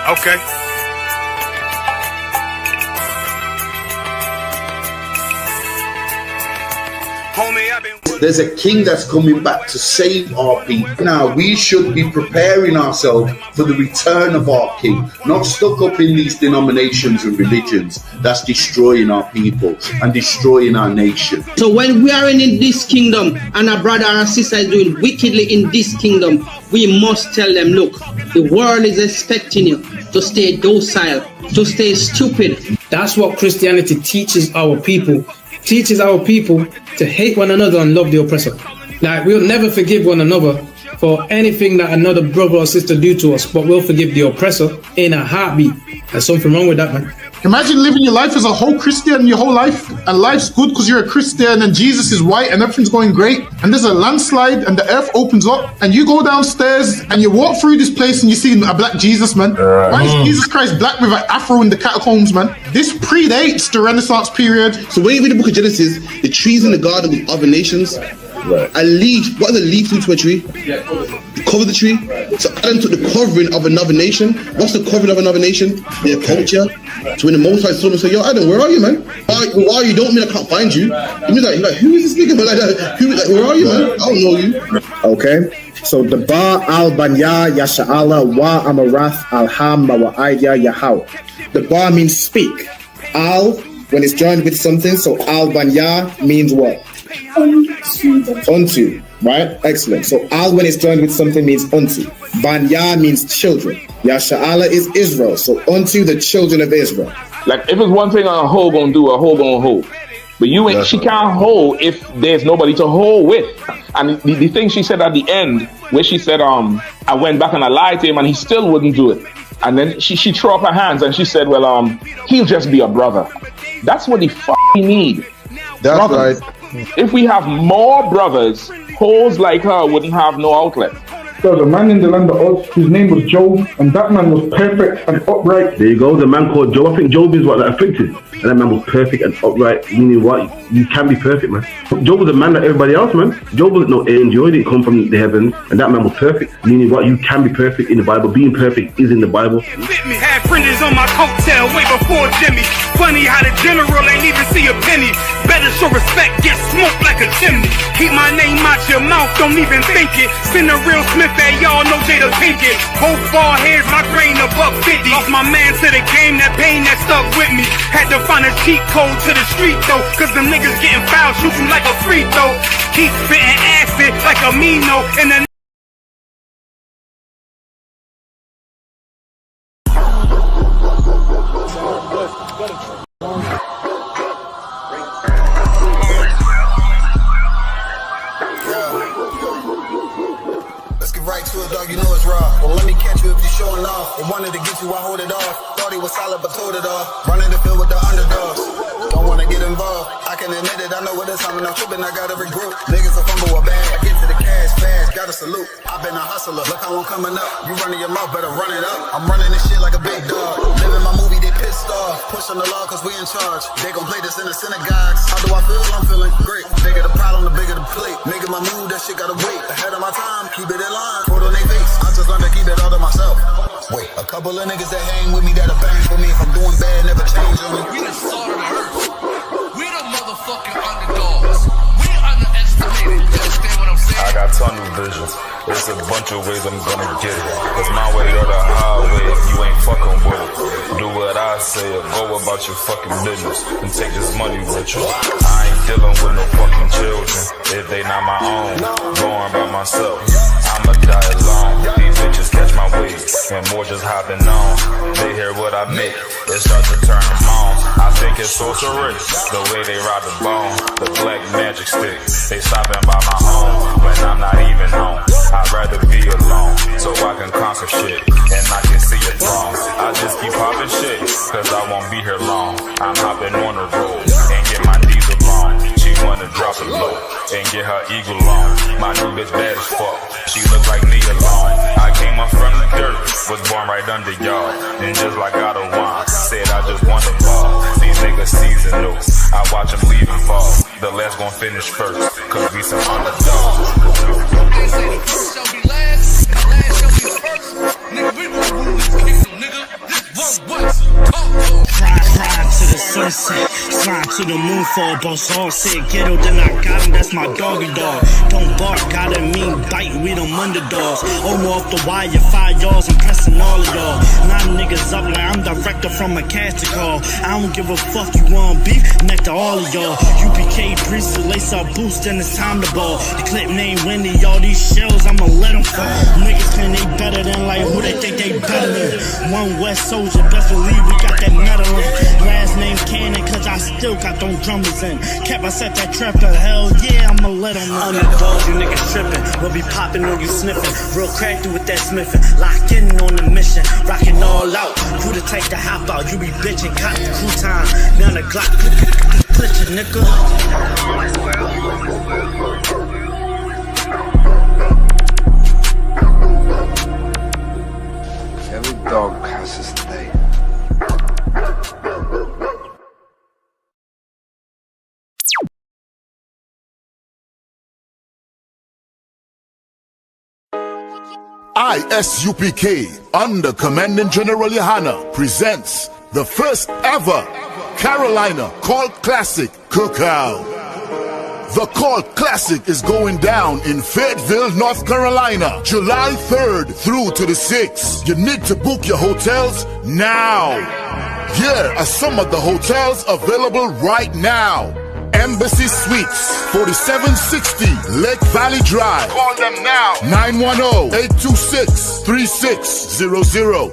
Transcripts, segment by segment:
Okay. There's a king that's coming back to save our people. Now, we should be preparing ourselves for the return of our king, not stuck up in these denominations and religions that's destroying our people and destroying our nation. So when we are in this kingdom and our brother and sister is doing wickedly in this kingdom, we must tell them, look, the world is expecting you to stay docile, to stay stupid. That's what Christianity teaches our people. Teaches our people to hate one another and love the oppressor. Like, we'll never forgive one another for anything that another brother or sister do to us, but we'll forgive the oppressor in a heartbeat. There's something wrong with that, man. Imagine living your life as a whole Christian your whole life, and life's good because you're a Christian and Jesus is white and everything's going great, and there's a landslide and the earth opens up and you go downstairs and you walk through this place and you see a black Jesus, man. Why is Jesus Christ black with an afro in the catacombs, man? This predates the Renaissance period. So when you read the book of Genesis, the trees in the garden with other nations, a leaf, what is a leaf to a tree? The cover of the tree. So Adam took the covering of another nation. What's the covering of another nation? Their culture. So when the Most High saw him and said, yo, Adam, where are you, man? Why are you? Don't mean I can't find you. He was like, who is this nigga? Like that. Where are you, man? I don't know you. Okay. So the Ba al Banya Yasha'ala wa Amarath al Hamma wa Aidya Yahaw. The Ba means speak. Al, when it's joined with something, so al Banya means what? Unto, right? Excellent. So al when it's joined with something means unto. Banya means children. Yasha'ala is Israel. So unto the children of Israel. Like, if it's one thing a hoe gonna do, a hoe gonna hold. But you ain't, she can't hold if there's nobody to hold with. And the thing she said at the end, where she said, I went back and I lied to him and he still wouldn't do it. And then she threw up her hands and she said, well, he'll just be a brother. That's what he need. That's brothers. Right. If we have more brothers, hoes like her wouldn't have no outlet. There was a man in the land of Oz, his name was Job, and that man was perfect and upright. There you go, the man called Job. I think Job is what, that afflicted. And that man was perfect and upright, meaning what? You can be perfect, man. Job was a man like everybody else, man. Job wasn't no angel, he didn't come from the heavens, and that man was perfect, meaning what? You can be perfect in the Bible. Being perfect is in the Bible. Had fringes on my coattail way before Jimmy. Funny how the general ain't even see a penny. Better show respect, get smoked like a chimney. Keep my name out your mouth, don't even think it. Send a real Smith that y'all know Jada Pinkett. Both ball heads, my grain above 50. Lost my man to the game, that pain that stuck with me. Had to find a cheat code to the street though, cause them niggas getting foul, shoot you like a free throw. Keep spitting acid like a Mino in the right to it, dog, you know it's raw. Well, let me catch you if you're showing off. They wanted to get you, I hold it off. Thought he was solid, but told it off. Running the field with the underdogs. Don't wanna get involved. I can admit it, I know what it's time, and I'm tripping, I gotta regroup. Niggas will fumble a bag. I get to the cash fast, gotta salute. I've been a hustler, look how I'm coming up. You running your mouth, better run it up. I'm running this shit like a big dog. Living my movie, they pissed off. Pushing the law, cause we in charge. They gon' play this in the synagogues. How do I feel? I'm feeling great. Bigger the problem, the bigger the plate. Making my move, that shit gotta wait. Ahead of my time, keep it in line. Put on their face, I just learned to keep it all to myself. Wait, a couple of niggas that hang with me that'll bang for me. If I'm doing bad, never change on me. We the salt of the earth. We the motherfucking underdogs. We underestimated. You understand what I'm saying? I got tunnel visions. There's a bunch of ways I'm gonna get it. It's my way or the highway. You ain't fucking with it. Do what I say or go about your fucking business and take this money with you. I ain't dealing with no fucking children if they not my own. Going by myself, I'ma die alone. These bitches catch my wave and more just hopping on. They hear what I make, it starts to turn them on. I think it's sorcery, the way they ride the bone. The black magic stick, they stopping by my home when I'm not even home. I'd rather be alone, so I can conquer shit, and I can see it wrong. I just keep popping shit, cause I won't be here long. I'm hopping on the road, and get my knees along. She wanna drop it low, and get her eagle on. My new bitch bad as fuck, she look like me alone. I came up from the dirt, was born right under y'all. And just like God of wine, said I just want the ball. These niggas seasonal, I watch them leave and fall. The last gon' finish first, cause we some underdogs. They say the first shall be last, and the last shall be first. Nigga, we gon' rule this kingdom, nigga. sunset. Slide to the moon for a boss. All said ghetto, then I got him, that's my doggy dog. Don't bark, gotta mean bite, we them underdogs. Almost off the wire, 5 yards, I'm pressing all of y'all. 9 niggas up like I'm director from a cast call. I don't give a fuck, you want beef? Neck to all of y'all. UPK priest, lace up boost, then it's time to ball. The clip name Wendy, all these shells, I'ma let them fall. Niggas claim they better than like who they think they better than. One West soldier, best believe we got that medal in. Last name Cannon, cause I still got them drummers in. Kept I set that trap to hell, yeah, I'ma let them know. Underdogs, you niggas trippin', we'll be poppin' on you sniffin'. Real crafty with that smithin', lock in on the mission. Rockin' all out, who the type to hop out? You be bitchin', cop the crew time. Now the Glock, glitch a nigga. Every dog has his day. ISUPK under Commanding General Yohana presents the first ever Carolina Cult Classic Cookout. The Cult Classic is going down in Fayetteville, North Carolina, July 3rd through to the 6th. You need to book your hotels now. Here are some of the hotels available right now. Embassy Suites, 4760 Lake Valley Drive. Call them now. 910-826-3600.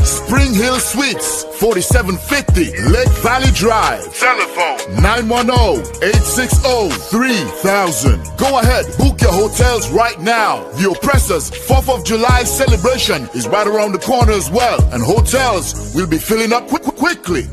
Spring Hill Suites, 4750 Lake Valley Drive. Telephone 910-860-3000. Go ahead, book your hotels right now. The Oppressors 4th of July celebration is right around the corner as well, and hotels will be filling up quickly.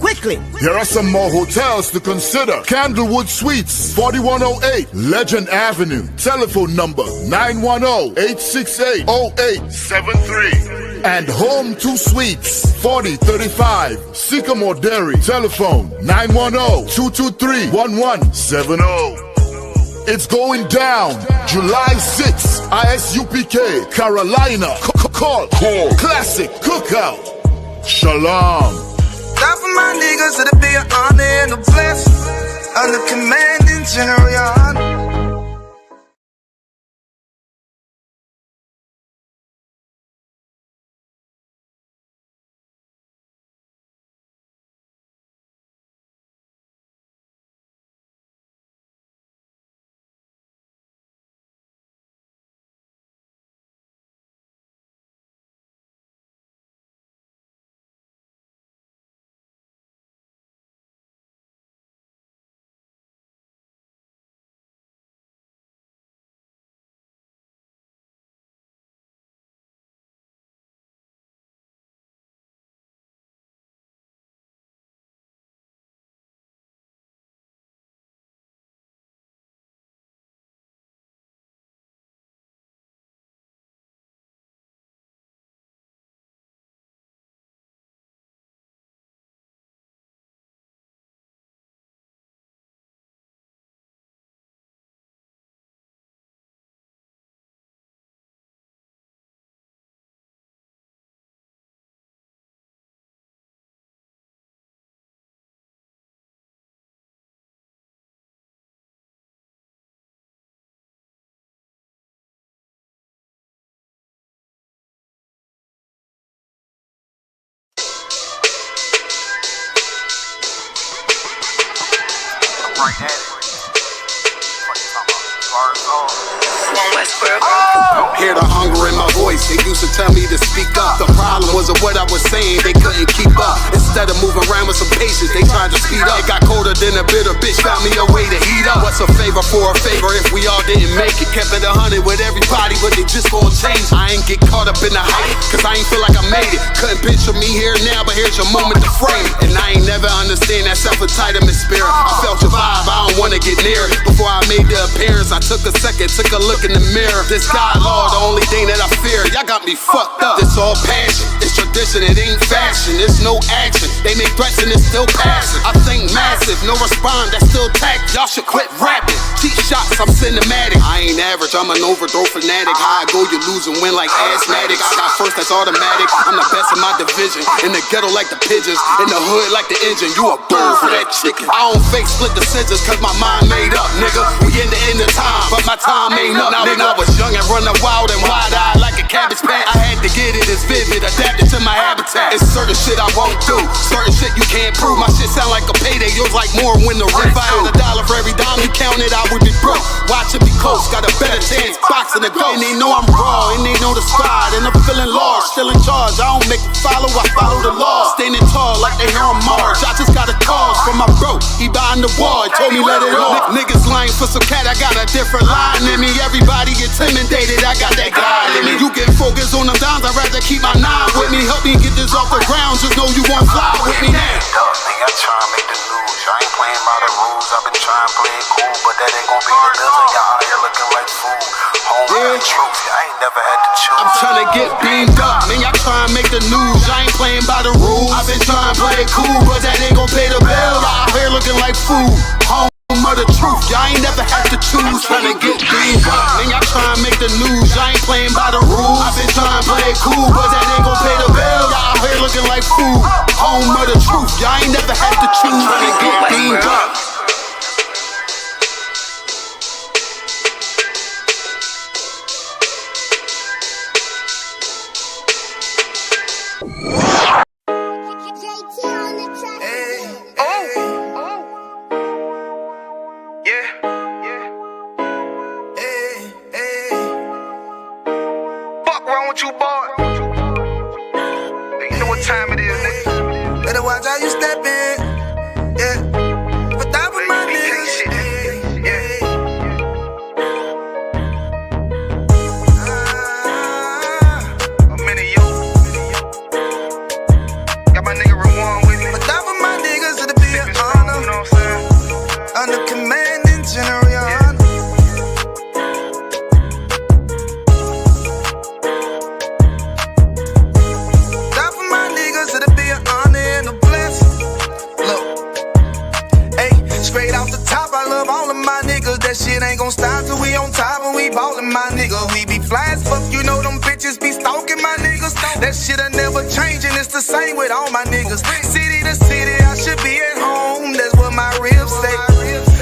Here are some more hotels to consider. Candlewood Suites, 4108 Legend Avenue. Telephone number 910-868-0873. And Home 2 Suites, 4035 Sycamore Dairy. Telephone 910-223-1170. It's going down July 6th. ISUPK Carolina Call Classic Cookout. Shalom. Top of my niggas, it'll be an honor and a blessing. Under Commanding General Yohana. right at it. What you talking about? Bars on. Hear the hunger in my voice. They used to tell me to speak up. The problem was what I was saying, they couldn't keep up. Instead of moving around with some patience, they tried to speed up. It got colder than a bitter bitch, found me a way to heat up. What's a favor for a favor if we all didn't make it? Kept it 100 with everybody, but they just gon' change. I ain't get caught up in the hype, cause I ain't feel like I made it. Couldn't picture me here now, but here's your moment to frame it. And I ain't never understand that self-entitlement spirit. I felt your vibe, I don't wanna get near it. Before I made the appearance, I took a second, took a look in the mirror. This God, Lord, the only thing that I fear. Y'all got me fucked up. This all passion, it's tradition, it ain't fashion. It's no action. They make threats and it's still passing. I think massive, no response, that's still tact. Y'all should quit rapping. Cheat shots, I'm cinematic. I ain't average, I'm an overthrow fanatic. How I go, you lose and win like asthmatic. I got first, that's automatic. I'm the best in my division. In the ghetto like the pigeons, in the hood like the engine. You a bird for that chicken. I don't fake split decisions, cause my mind made up, nigga. We in the end of time, but my time ain't up, nigga. When I was young and running wild and wide-eyed like a cabbage patch, I had to get it as vivid, adapted to my habitat. It's certain shit I won't do, certain shit you can't prove. My shit sound like a payday, yours like more when the rent. If I had $1 for every dime you counted, I would be broke. Watch it be close, got a better chance, boxing the ghost. And they know I'm raw, and they know the squad, and I'm feeling large, still in charge. I don't make it follow, I follow the law. Standing tall like they hear on March. I just got a call from my bro, he behind the wall, he told me let it off. Niggas lying for some cat, I got a different line in me. Everybody intimidated, I got that guy in me. You get focused on them dimes, I'd rather keep my nine with me. Help me get this off the ground, just know you won't fly with me now. I try and make the news, I ain't playing by the rules. I've been trying to play it cool, but that ain't gon' be the deal. Y'all out here looking like fool. Home with the truth, I ain't never had to choose. I'm trying to get beamed up, man, y'all try and make the news. I ain't playing by the rules. I've been trying to play it cool, but that ain't gon' pay the bill. Y'all out here looking like fool. Home of the truth, y'all ain't never had to choose. Trying to get beamed up, man, y'all try and make the news. I ain't playing by the rules. I've been trying to play it cool, but that ain't gon' pay the bill. Y'all out here looking like fool. Home of the truth, y'all ain't never had to choose. Trying to get beamed up. What you bought? You know what time it is, nigga. Better watch how you step in. Yeah. But that was my niggas. Yeah. I'm in it, yo. Got my nigga Rewan with me. But that was my niggas, it'll be an honor. You know what I'm saying? Under commanding general. That shit ain't gon' stop till we on top and we ballin', my nigga. We be fly as fuck, you know them bitches be stalking my niggas. That shit'll never change and it's the same with all my niggas. City to city, I should be at home, that's what my ribs say.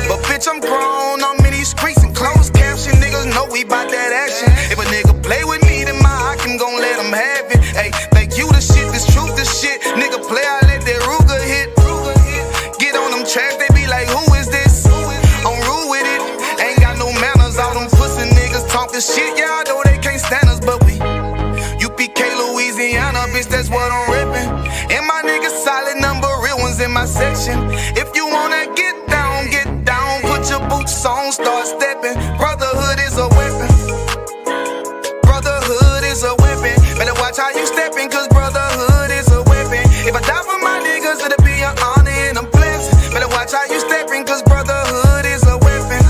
But bitch, I'm grown, I'm in these streets and closed caption. Niggas know we bout that action. If a nigga play with me, then my I can gon' let him have it. Hey, make you the shit, this truth the shit. Nigga play, I let that Ruger hit. Get on them tracks, they be like, who is this? I'm rude with it. Ain't got no manners, all them pussy niggas talking shit. Yeah, I know they can't stand us, but we UPK, Louisiana, bitch, that's what I'm rippin'. And my niggas solid number, real ones in my section. If you wanna get down, put your boots on, start steppin'. Brotherhood is a weapon. Brotherhood is a weapon. Better watch how you steppin', cause brotherhood is a weapon. If I die for my niggas, it'll be an honor and a blessing. Better watch how you steppin', cause brotherhood is a weapon.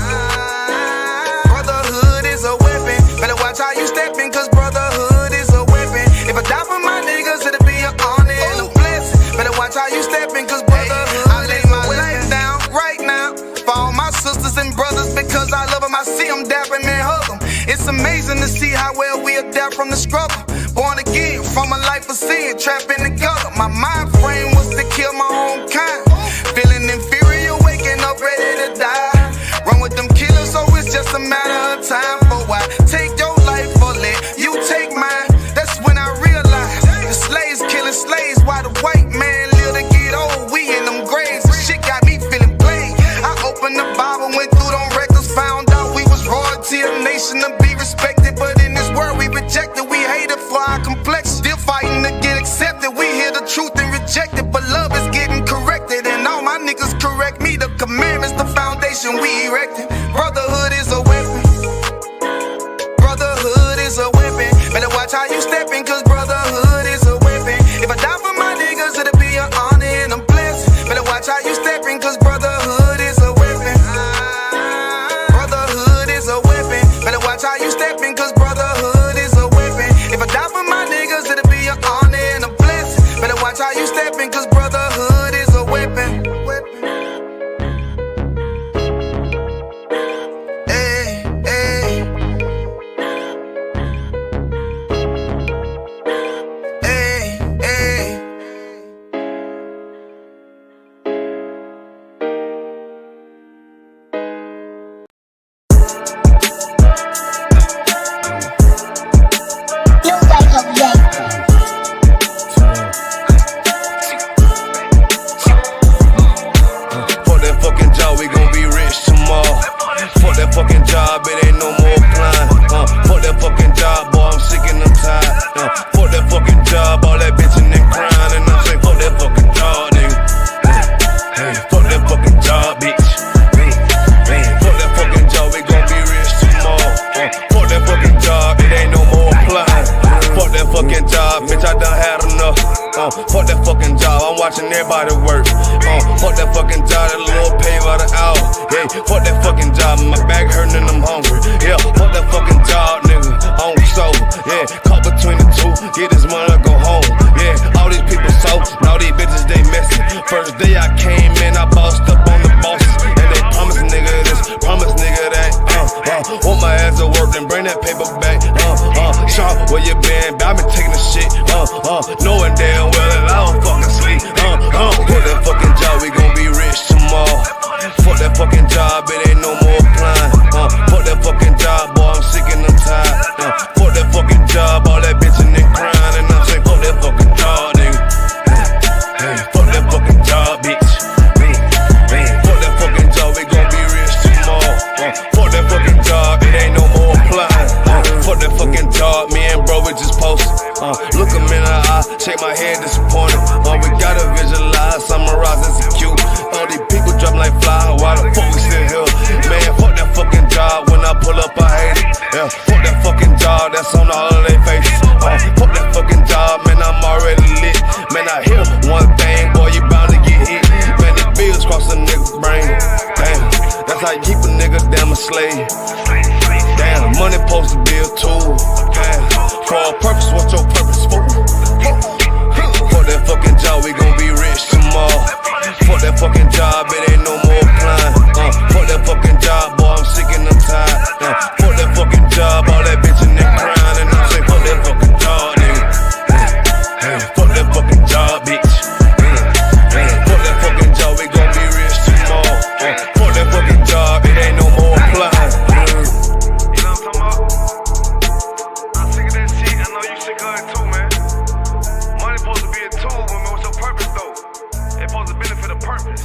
Brotherhood is a weapon. Better watch how you steppin', cause brotherhood is a weapon. If I die for my niggas, it'll be an honor and a blessing. Better watch how you steppin', cause brotherhood I lay my life down right now for all my sisters and brothers, because I love them. I see them dapping and hug them. It's amazing to see how well we adapt from the struggle. Born again from a life of sin, trapped in the gutter. My mind frame was to kill my own kind. Feeling inferior, waking up ready to die. Run with them killers, so it's just a matter of time. For why take your life or let you take mine? That's when I realized the slaves killing slaves, while the white man live to get old. We in them graves, shit got me feeling played. I opened the Bible, went through them records, found out we was royalty, a nation to be respected. But in this world we rejected, we hated for our complexion. Still fighting to get accepted. We hear the truth and reject it, but love is getting corrected. And all my niggas correct me. The commandments, the foundation we erected. Brotherhood is a weapon. Brotherhood is a weapon. Better watch how you steppin', cause brotherhood is a weapon. If I die for my niggas, it'll be an honor and a blessing. Better watch how you steppin', cause brotherhood is a weapon. Brotherhood is a weapon. Better watch how you steppin', cause brotherhood is a weapon. If I die for my niggas, it'll be an honor and a blessing. Better watch how you steppin', cause brotherhood is a weapon. job, it ain't no more applying. Fuck that fucking job, boy, I'm sick and I'm tired. Fuck that fucking job, all that bitching and crying. And I'm saying, fuck that fucking job, nigga. Hey, fuck that fucking job, bitch. Fuck that fucking job, we gon' be rich tomorrow. Fuck that fucking job, it ain't no more applying. Fuck that fucking job, bitch, I done had enough. Fuck that fucking job, I'm watching everybody work. Fuck that fucking job, that little pay by the hour. Yeah, fuck that fucking job, my back hurting and I'm hungry. Yeah, fuck that fucking job, nigga, on soul. Yeah, caught between the two, get this money, go home. Yeah, all these people so, now these bitches they messy. First day I came in, I bossed up on the bosses. And they promise nigga this, promise nigga that. Want my ass to work, then bring that paper back. Sean, where you been? I been taking the shit. Knowing damn well that I don't fucking sleep. Fuck that fucking job, we gon' be rich tomorrow. Fuck that fucking job, it ain't no more applying. Fuck that fucking job, boy, I'm sick and I'm tired. Fuck that fucking job, all that bitching and crying. And I'm saying, fuck that fucking job, nigga. Fuck that fucking job, bitch. Fuck that fucking job, we gon' be rich tomorrow. Fuck that fucking job, it ain't no more applying. Fuck that fucking job, me and bro, we just posted. Look him in the eye, shake my head disappointed. We gotta visualize, summarize, execute. All these people drop like fly, why the fuck we still here? Man, fuck that fucking job, when I pull up I hate it. Yeah, fuck that fucking job, that's on all of their faces. Fuck that fucking job, man, I'm already lit. Man, I hear one thing, boy, you bound to get hit. Man, the bills cross a nigga's brain. Damn, that's how you keep a nigga damn a slave. Damn, money supposed to be a tool. Damn, for a purpose, what's your purpose for? Fuck that fucking job, we gon' be rich tomorrow. Fuck that fucking job, it ain't no more applying. Fuck that fucking job, boy, I'm sick and I'm tired. Fuck that fucking job, all that bitching and crying. And I'm saying, fuck that fucking job, nigga. Fuck that fucking job, bitch. Fuck that fucking job, we gon' be rich tomorrow. Fuck that fucking job, it ain't no more applying. You know what I'm talking about? I'm sick of that shit, I know you sick of it too, man. Money supposed to be a tool, but what's your purpose though? It's supposed to benefit a purpose.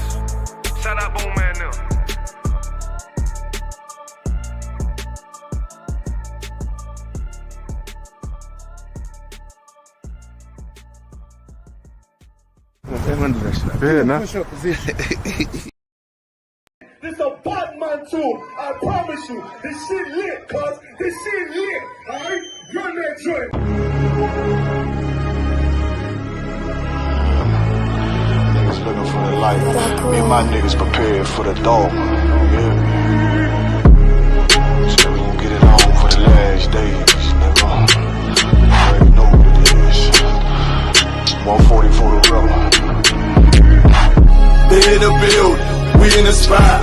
Shout out Boom Man now. This a Batman tune, I promise you. This shit lit, cuz. This shit lit, alright? Run that joint. Niggas looking for the light. Me and my niggas prepared for the dog. Yeah. So we gon' get it on for the last days, nigga. You already know what it is. 140 for the rubber. They in the building, we in the spot.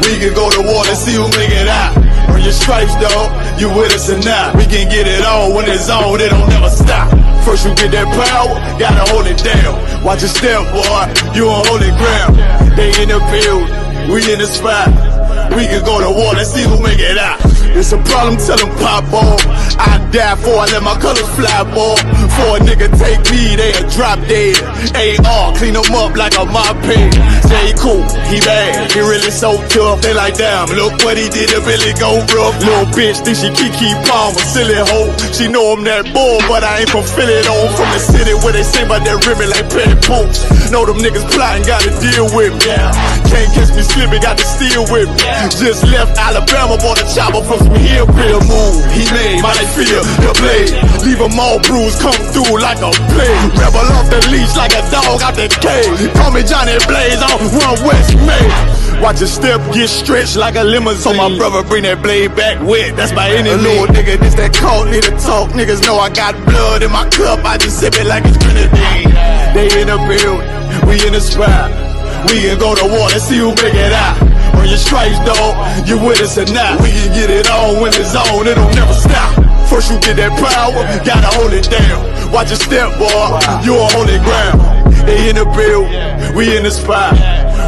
We can go to war and see who make it out. Earn your stripes, dog, you with us or not. We can get it on when it's on, it don't never stop. First you get that power, gotta hold it down. Watch your step, boy, you on holy ground. They in the building, we in the spot. We can go to war and see who make it out. It's a problem, tell them pop off. I die for I let my colors fly, boy. For a nigga take me, they'll drop dead. AR, clean them up like a mop head. Say he cool, he bad, he really so tough. They like, damn, look what he did to Billy go rough. Little bitch think she Kiki Palmer, silly hoe. She know I'm that bull, but I ain't from Philly though. From the city where they say about that ribbon like Petty Poops. Know them niggas plotting, gotta deal with me. Can't catch me slipping, got to steal with me. Just left Alabama, bought a chopper from some hillbilly move. He made my feel the blade. Leave them all bruised, come through like a plague. Rebel off the leash like a dog out the cage. Call me Johnny Blaze on Run West May. Watch your step get stretched like a limousine. So my brother bring that blade back wet, that's my enemy. A little nigga, this that cult, need to talk. Niggas know I got blood in my cup, I just sip it like it's grenadine. They in the building, we in the spot. We can go to war and see who make it out. Earn your stripes, dog, you with us or not. We can get it on when it's on, it don't never stop. First you get that power, gotta hold it down. Watch your step, boy, you on holy ground. They in the building, we in the spot.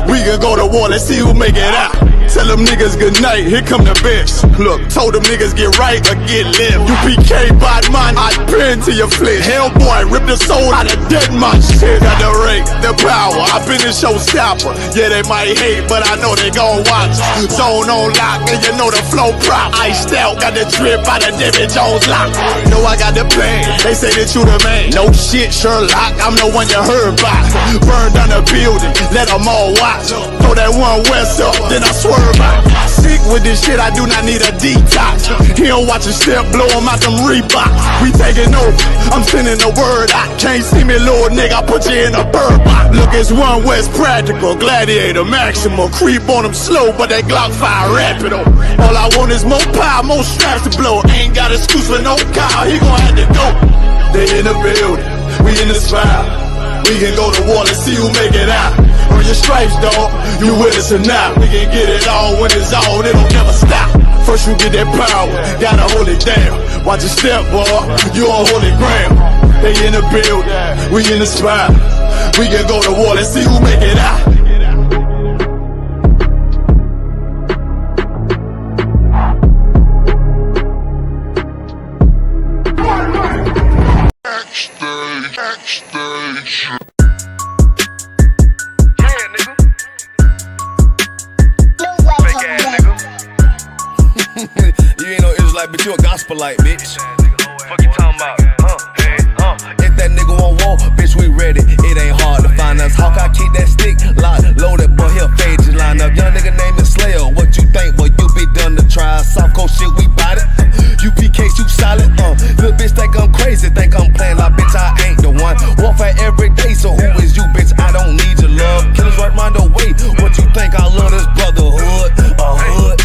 We can go to war, let's see who make it out. Tell them niggas good night, here come the bitch. Look, told them niggas get right or get left. UPK bad man, I been to your flesh. Hellboy, rip the soul out of dead man shit. Got the rate, the power, I been a showstopper. Yeah, they might hate, but I know they gon' watch. Zone on lock, and you know the flow prop. Iced out, got the drip out of David Jones lock. Know I got the plan, they say that you the man. No shit, Sherlock, I'm the one you heard about. Burn down the building, let them all watch. Throw that one west up, then I swerve out. Sick with this shit, I do not need a detox. He don't watch a step, blow him out them Reeboks. We taking over, I'm sending the word out. Can't see me, little nigga, I put you in a bird box. Look, it's one west practical, gladiator, maximal. Creep on them slow, but that Glock fire rapid. All I want is more power, more straps to blow. Ain't got excuse for no cow, he gon' have to go. They in the building, we in the spot. We can go to war and see who make it out. Earn your stripes, dog, you with us or not. We can get it all when it's on, it don't never stop. First you get that power, gotta hold it down. Watch your step, boy, you on holy ground. They in the building, we in the spot. We can go to war and see who make it out. You ain't no Israelite, but you a gospelite, bitch. Fuck you talking about? If that nigga won't walk, bitch, we ready. It ain't hard to find us. How can I keep that stick locked, loaded, boy, he'll fade just line up. Young nigga name is Slayer. What you think, boy? You be done to try. Soft coast shit, we bout it. UPK, you solid. Little bitch think I'm crazy, think I'm playing like bitch, I ain't the one. Warfare every day, so who is you, bitch? I don't need your love. Killers right round the way. What you think? I love this brotherhood, hood.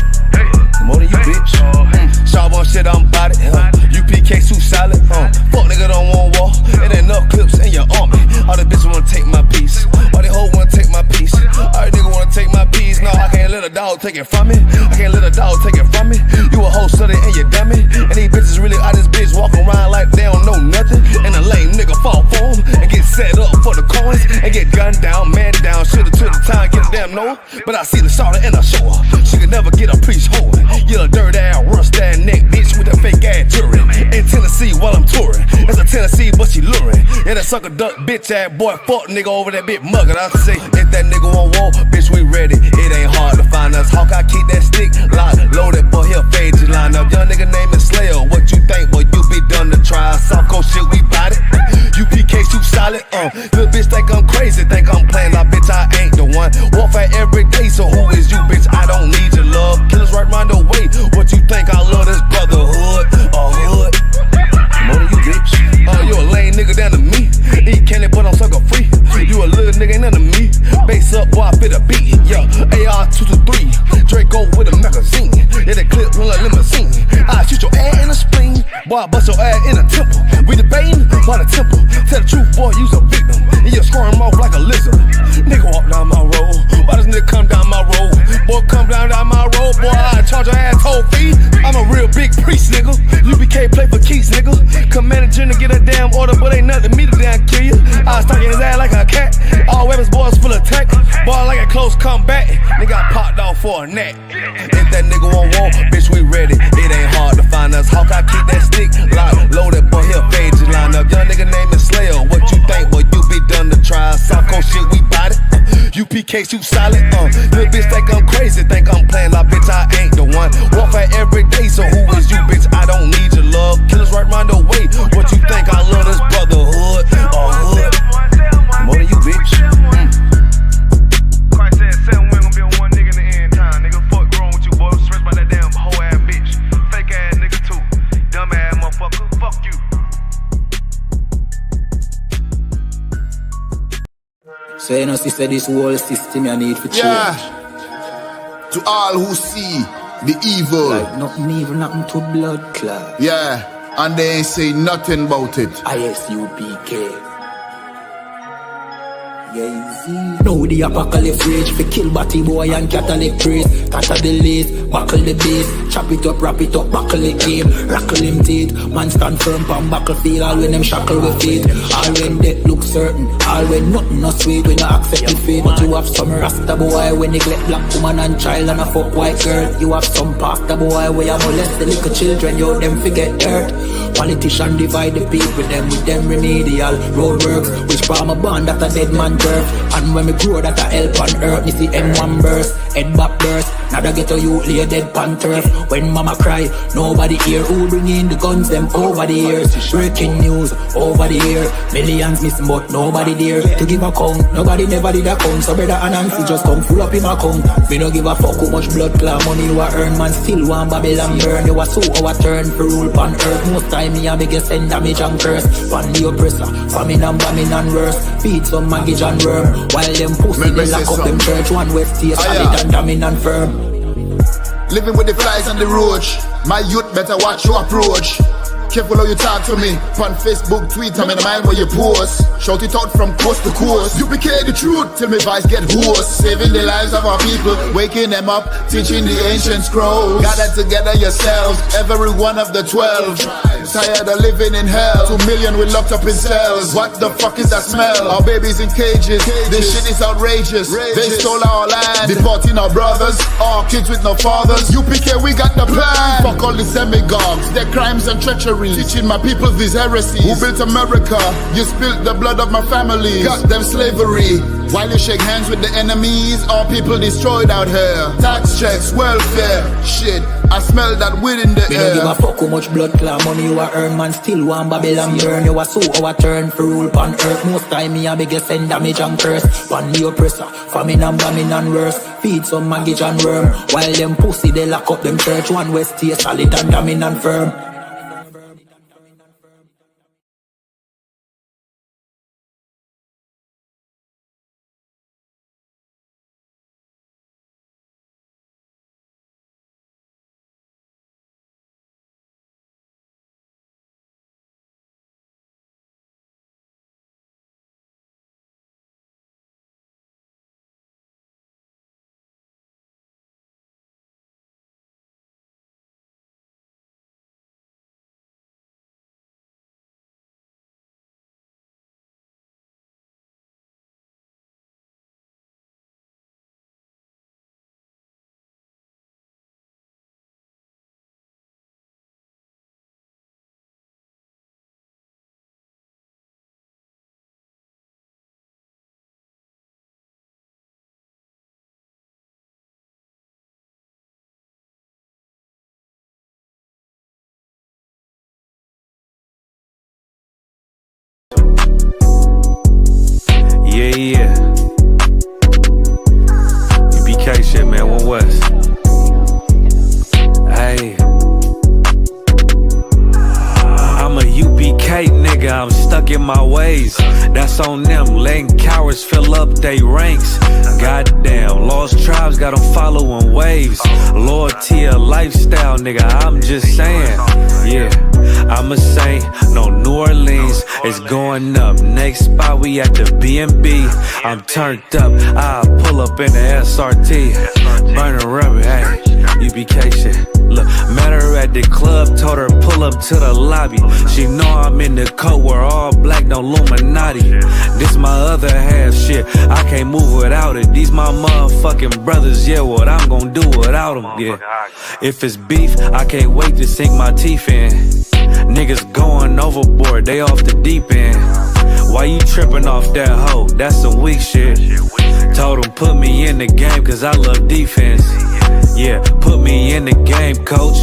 More than you, bitch. Sharp on shit, I'm bout it. UPK too solid. Fuck nigga don't want war. It ain't enough clips in your army. All the bitches wanna take my piece. All they hoes wanna take my piece. All they niggas wanna take my piece. No, I can't let a dog take it from me. I can't let a dog take it from me. You a hoe study and you dummy. And these bitches really out this bitch walking around like they don't know nothing. And a lame nigga fall for them and get set up for the coins and get gunned down, man down. Shoulda took the time, get a damn no. But I see the shawty and I show her. She could never get a piece holding. You a dirt ass, rust ass neck bitch with a fake ass jury. In Tennessee while I'm touring. It's a Tennessee, but she luring. Yeah, that sucker duck bitch ass boy, fuck nigga over that bit muggin'. I say, if that nigga won't walk, bitch, we ready. It ain't hard to find us. How can I keep that stick locked, loaded, boy, he'll fade just line up. Young nigga name is Slayer. What you think, boy? You be done to try. Soft coast shit, we bout it. UPK too solid. Little bitch think I'm crazy, think I'm playing like bitch, I ain't the one. Warfare every day, so who is you, bitch? I don't need your love. Killers right round the way. What you think? I love this brotherhood, hood. More than you, bitch. You a lame nigga down to me. Eat candy, but I'm sucker free. You a little nigga, ain't none of me. Base up, boy, I fit a beat. Yeah, AR-223. Draco with a magazine. Yeah, that clip run like limousine. I shoot your ass in the spleen. Boy, I bust your ass in the temple. We debating by the temple. Tell the truth, boy, you's a victim. And you squirm off like a lizard. Nigga walk down my road. Why does nigga come down my road? Boy, come down my road. Boy, I charge your ass toll fee. I'm a real big priest, nigga. UPK play for keys, nigga. Commander General get a damn order, but ain't nothing me to damn kill you. I was stalking his ass like a cat. All weapons, boys full of tech. Boy, like a close comeback. Nigga, I popped off for a neck. If that nigga won't walk, bitch, we ready. It ain't hard to find us. How can I keep that stick locked, loaded, boy, he'll fade just line up. Young nigga name is Slayer. What you think, boy? You be done to try. Soft coast shit, we bout it. UPK too solid. Little bitch think I'm crazy, think I'm playing like bitch, I ain't the one. Warfare every day, so who is you, bitch? I don't need your love. Killers right round the way. What you think? I love this brotherhood, hood. More than you, bitch. Christ said 7 women gonna be on one nigga in the end time. Nigga, fuck wrong with you, boy. Stressed by that damn hoe ass bitch. Fake ass nigga too. Dumb ass motherfucker. Fuck you. So you know, sister, this whole system you need for change. Yeah. To all who see the evil. Like nothing evil, nothing to blood clot. Yeah. And they ain't say nothing about it. ISUPK. Now the apocalypse rage fi kill batty boy and Catholic priest. Tata the lace, buckle the base, chop it up, wrap it up, buckle the game, rackle him teeth. Man stand firm pon battlefield, all when them shackle with feet. All when death look certain, all when nothing no sweet, when you accept the fate. But you have some rasta boy when neglect black woman and child and a fuck white girl. You have some pastor boy where you molest the little children, you them forget dirt. Politician divide the people, with them remedial roadworks. Which farm a band that a dead man turf. And when me grow that a help on earth, me see M1 burst, head back burst. Now they get a youth lay dead pan turf. When mama cry, nobody hear. Who bring in the guns them over the years? Breaking news over the year. Millions missing but nobody there to give a count. Nobody never did a count. So brother and Nancy just come full up in my account. Me no give a fuck how much blood clot money you a earn. Man still want Babylon burn. You a so our turn for rule pan earth. Most time me a biggest send damage and curse. Pan the oppressor, famine and bombing and worse. Feed some maggot and worm. While them pussy they lock up them church. One west stay solid and damning and firm. Living with the flies on the roach. My youth better watch your approach. Careful how you talk to me. On Facebook, tweet, I'm in the mind where you post. Shout it out from coast to coast. UPK the truth till my voice get hoarse. Saving the lives of our people, waking them up, teaching the ancient scrolls. Gather together yourselves, every one of the 12. Tired of living in hell. 2 million we locked up in cells. What the fuck is that smell? Our babies in cages. This shit is outrageous. They stole our land, deporting our brothers, our kids with no fathers. UPK, we got the plan. Fuck all the demagogues, their crimes and treachery. Teaching my people these heresies. Who built America? You spilled the blood of my family. Got them slavery. While you shake hands with the enemies, all people destroyed out here. Tax checks, welfare, shit. I smell that weed in the air. Me no give a fuck how much blood clot money you a earn. Man still want Babylon burn. You a so our turn for rule pan earth. Most time me a biggest send damage and curse. Pan the oppressor, famine and bombing and worse. Feed some maggot and worm. While them pussy they lock up them church. One west stay solid and damning and firm. Yeah. UPK shit, man, One West. Hey. I'm a UPK nigga, I'm stuck in my ways. That's on them, letting cowards fill up they ranks. Goddamn, lost tribes got them following waves. Loyalty a lifestyle, nigga, I'm just saying. Yeah, I'm a saint, no New Orleans, it's going up. Next spot, we at the B&B. I'm turned up, I'll pull up in the SRT. Burning rubber, hey, UPK shit. Look, met her at the club, told her pull up to the lobby. She know I'm in the coat, we're all black, no Illuminati. This my other half shit, I can't move without it. These my motherfucking brothers, yeah, what I'm gonna do without them, yeah. If it's beef, I can't wait to sink my teeth in. Niggas going overboard, they off the deep end. Why you tripping off that hoe? That's some weak shit. Told him put me in the game cause I love defense. Yeah, put me in the game, coach.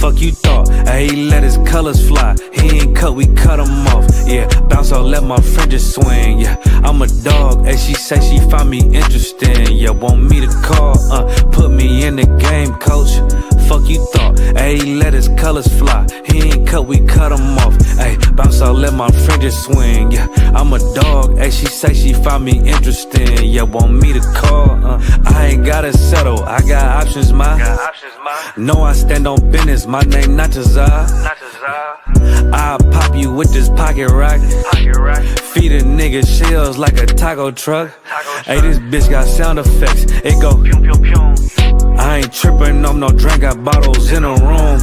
Fuck you thought, hey, he let his colors fly. He ain't cut, we cut him off. Yeah, bounce out, let my fringes swing. Yeah, I'm a dog, and she say she find me interesting. Yeah, want me to call, put me in the game, coach. Fuck you thought, hey, he let his colors fly. He ain't cut, we cut him off. Hey, bounce out, out, let my fringes swing. Yeah, I'm a dog. Hey, she say she find me interesting. Yeah, want me to call? I ain't gotta settle. I got options, ma. No, I stand on business. My name not Tazar. I'll pop you with this pocket rock. Feed a nigga shells like a taco truck. Hey, this bitch got sound effects. It go. I ain't tripping on no drink. Got bottles in a room.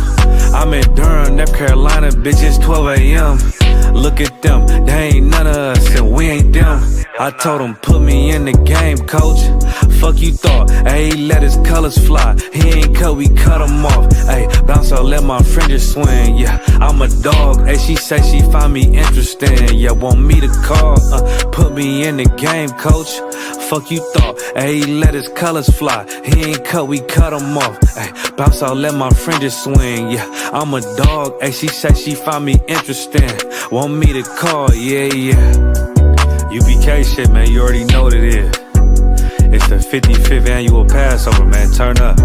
I'm in Durham, North Carolina, bitch, it's 12 a.m. Look at them, they ain't none of us, and we ain't them. I told him, put me in the game, coach. Fuck you thought, ayy, let his colors fly. He ain't cut, we cut him off. Ayy, bounce out, let my fringes swing. Yeah, I'm a dog, ayy, she say she find me interesting. Yeah, want me to call, put me in the game, coach. Fuck you thought, ayy, let his colors fly. He ain't cut, we cut him off. Ayy, bounce out, let my fringes swing. Yeah, I'm a dog, ayy, she say she find me interesting. Want me to call, yeah. UPK shit, man, you already know what it is. It's the 55th annual Passover, man, turn up.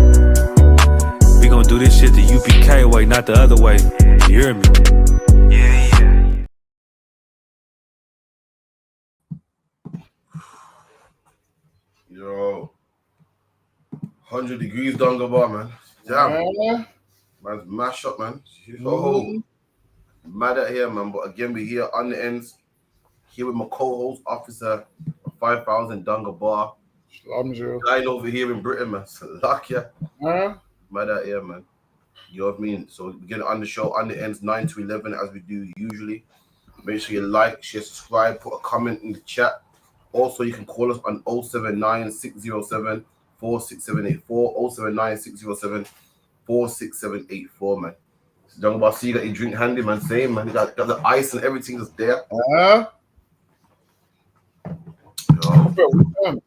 We gon' do this shit the UPK way, not the other way. You hear me? Yeah. Yo, 100 degrees Donga bar, man. Damn. Man's mash up, man. Mad at here, man. But again, we here on the ends. Here with my co-host, Officer 5000 Donga bar. Line over here in Britain, man. Luck ya. Mad at here, man. You know what I mean? So we get on the show on the ends 9 to 11 as we do usually. Make sure you like, share, subscribe, put a comment in the chat. Also, you can call us on 079-607-46784, 079-607-46784, man. So Jungle Boss, see you got your drink handy, man. Same, man. You got the ice and everything is there. I'm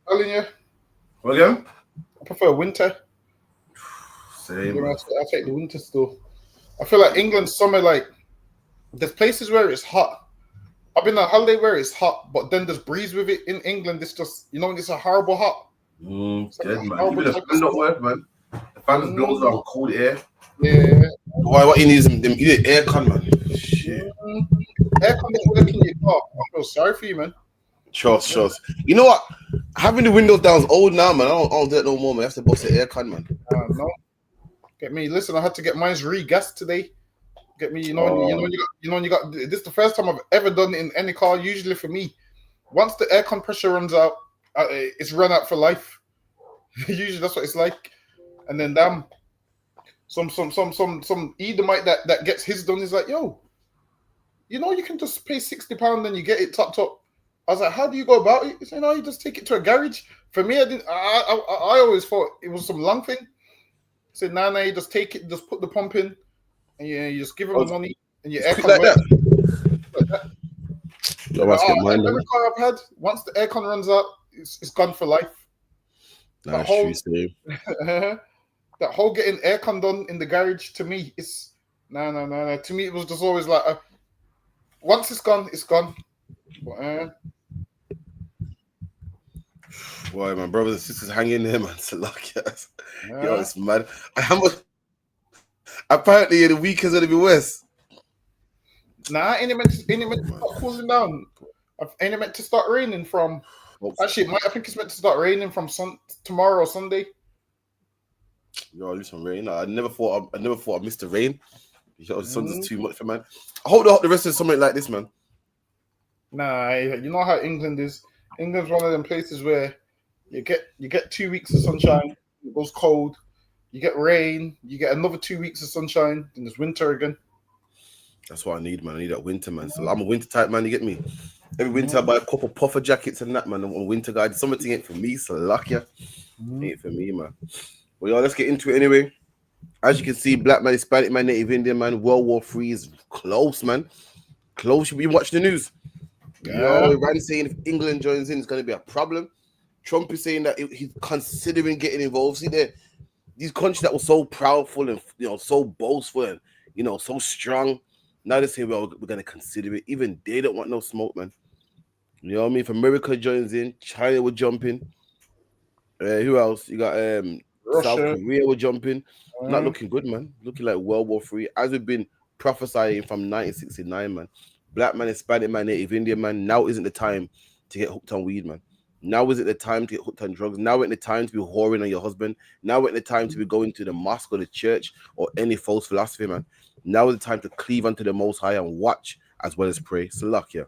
telling you. What again? I prefer winter. Same. I take the winter still. I feel like England's summer, like, there's places where it's hot. I've been on holiday where it's hot, but then there's breeze with it. In England, it's just, it's a horrible hot. Dead, man. Even the fan don't work, man. The fan just blows out cold air. Yeah. What he needs them either aircon, man. Shit. Aircon don't work in your car. I feel sorry for you, man. Trust. You know what? Having the windows down is old now, man. I don't do it no more, man. I have to bust the aircon, man. No. Get me. Listen, I had to get mine's re-gassed today. Get me, you got this is the first time I've ever done it in any car. Usually for me, once the aircon pressure runs out, it's run out for life. Usually that's what it's like. And then some Edomite that gets his done is like, yo, you can just pay £60 and you get it topped up. I was like, how do you go about it? He said, no, you just take it to a garage. For me, I always thought it was some long thing. I said, no, you just take it, just put the pump in. And you just give them the money, and your aircon like that. Every car I've had, once the aircon runs out, it's gone for life. That's true, Steve. That whole getting aircon done in the garage, to me, it's no. To me, it was just always like, once it's gone, it's gone. But, boy, my brothers and sisters hang in there, man. It's a luck, yes. Yo, it's mad. Apparently, the weekend's gonna be worse. Nah, ain't it meant to start cooling down? Ain't it meant to start raining from? Actually, I think it's meant to start raining from tomorrow or Sunday. Yo, do some rain. I never thought I missed the rain. Yo, the sun's just too much for man. I hope the rest of something like this, man. Nah, you know how England is. England's one of them places where you get 2 weeks of sunshine, it goes cold. You get rain, you get another 2 weeks of sunshine, then there's winter again. That's what I need, man. I need that winter, man. So I'm a winter type man, you get me? Every winter I buy a couple puffer jackets and that, man. I'm a winter guy. Something ain't for me, so luck ya. Ain't for me, man. Well, y'all, let's get into it anyway. As you can see, black man, Hispanic man, Native Indian man, World War III is close, man. Close. You'll be watching the news. Yo, Iran saying if England joins in, it's going to be a problem. Trump is saying that he's considering getting involved. See, these countries that were so proudful and so boastful and so strong, now they say, well, we're going to consider it. Even they don't want no smoke, man. You know what I mean? If America joins in, China will jump in. Who else? You got South Korea will jump in. Not looking good, man. Looking like World War III, as we've been prophesying from 1969, man. black man, Hispanic man, Native Indian man, now isn't the time to get hooked on weed, man. Now isn't the time to get hooked on drugs. Now isn't the time to be whoring on your husband. Now isn't the time to be going to the mosque or the church or any false philosophy, man. Now is the time to cleave unto the Most High and watch as well as pray. So luck, yeah.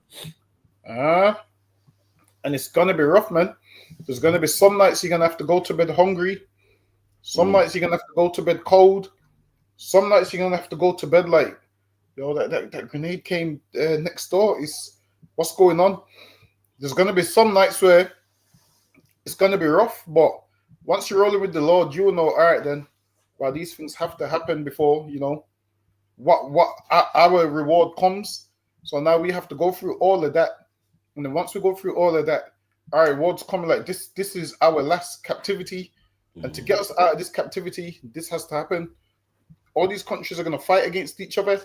And it's gonna be rough, man. There's gonna be some nights you're gonna have to go to bed hungry. Some nights you're gonna have to go to bed cold. Some nights you're gonna have to go to bed like, yo, that grenade came next door. Is what's going on? There's gonna be some nights where it's gonna be rough, but once you're rolling with the Lord, you will know. All right, then, well, these things have to happen before what our reward comes. So now we have to go through all of that, and then once we go through all of that, our rewards come like this. This is our last captivity, and to get us out of this captivity, this has to happen. All these countries are going to fight against each other.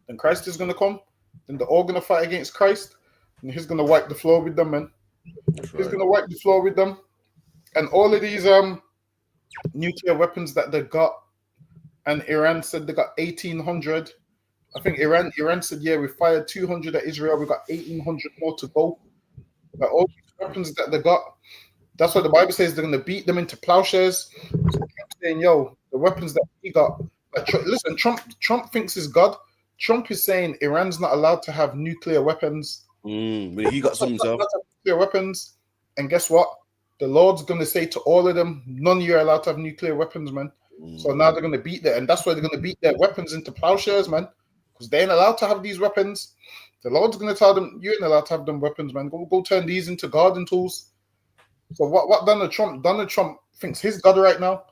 Then Christ is going to come. Then they're all going to fight against Christ, and he's going to wipe the floor with them, man. He's going to wipe the floor with them, and all of these nuclear weapons that they got. And Iran said they got 1,800. I think Iran said, yeah, we fired 200 at Israel. We got 1,800 more to go. But all these weapons that they got, that's what the Bible says. They're going to beat them into plowshares. So I'm saying, yo, the weapons that he got. Like, listen, Trump thinks he's God. Trump is saying Iran's not allowed to have nuclear weapons. But he got some himself. Nuclear weapons. And guess what? The Lord's going to say to all of them, none of you are allowed to have nuclear weapons, man. So now they're going to beat that. And that's why they're going to beat their weapons into plowshares, man. Because they ain't allowed to have these weapons. The Lord's going to tell them, you ain't allowed to have them weapons, man. Go turn these into garden tools. So what Donald Trump thinks he's God right now.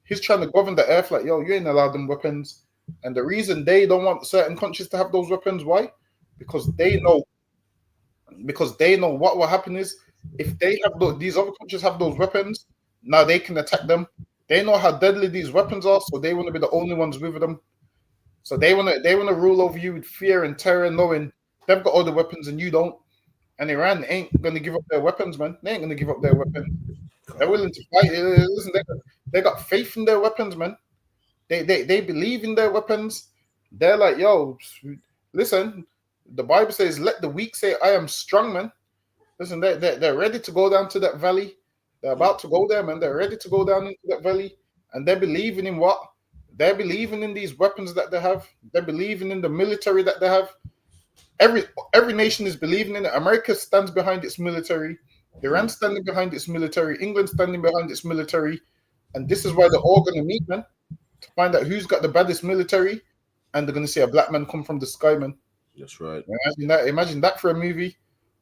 He's trying to govern the earth like, yo, you ain't allowed them weapons. And the reason they don't want certain countries to have those weapons, why? Because they know what will happen is if they have these other countries have those weapons, now they can attack them. They know how deadly these weapons are, so they want to be the only ones with them. So they want to rule over you with fear and terror, knowing they've got all the weapons and you don't. And Iran ain't going to give up their weapons, man. They ain't going to give up their weapons. They're willing to fight. Listen, they got faith in their weapons, man. They believe in their weapons. They're like, yo, listen, the Bible says, let the weak say, I am strong, man. Listen, they're ready to go down to that valley. They're about to go there, man. They're ready to go down into that valley. And they're believing in what? They're believing in these weapons that they have. They're believing in the military that they have. Every nation is believing in it. America stands behind its military. Iran standing behind its military. England standing behind its military. And this is why they're all going to meet, man, to find out who's got the baddest military. And they're going to see a black man come from the sky, man. That's right. Imagine that for a movie.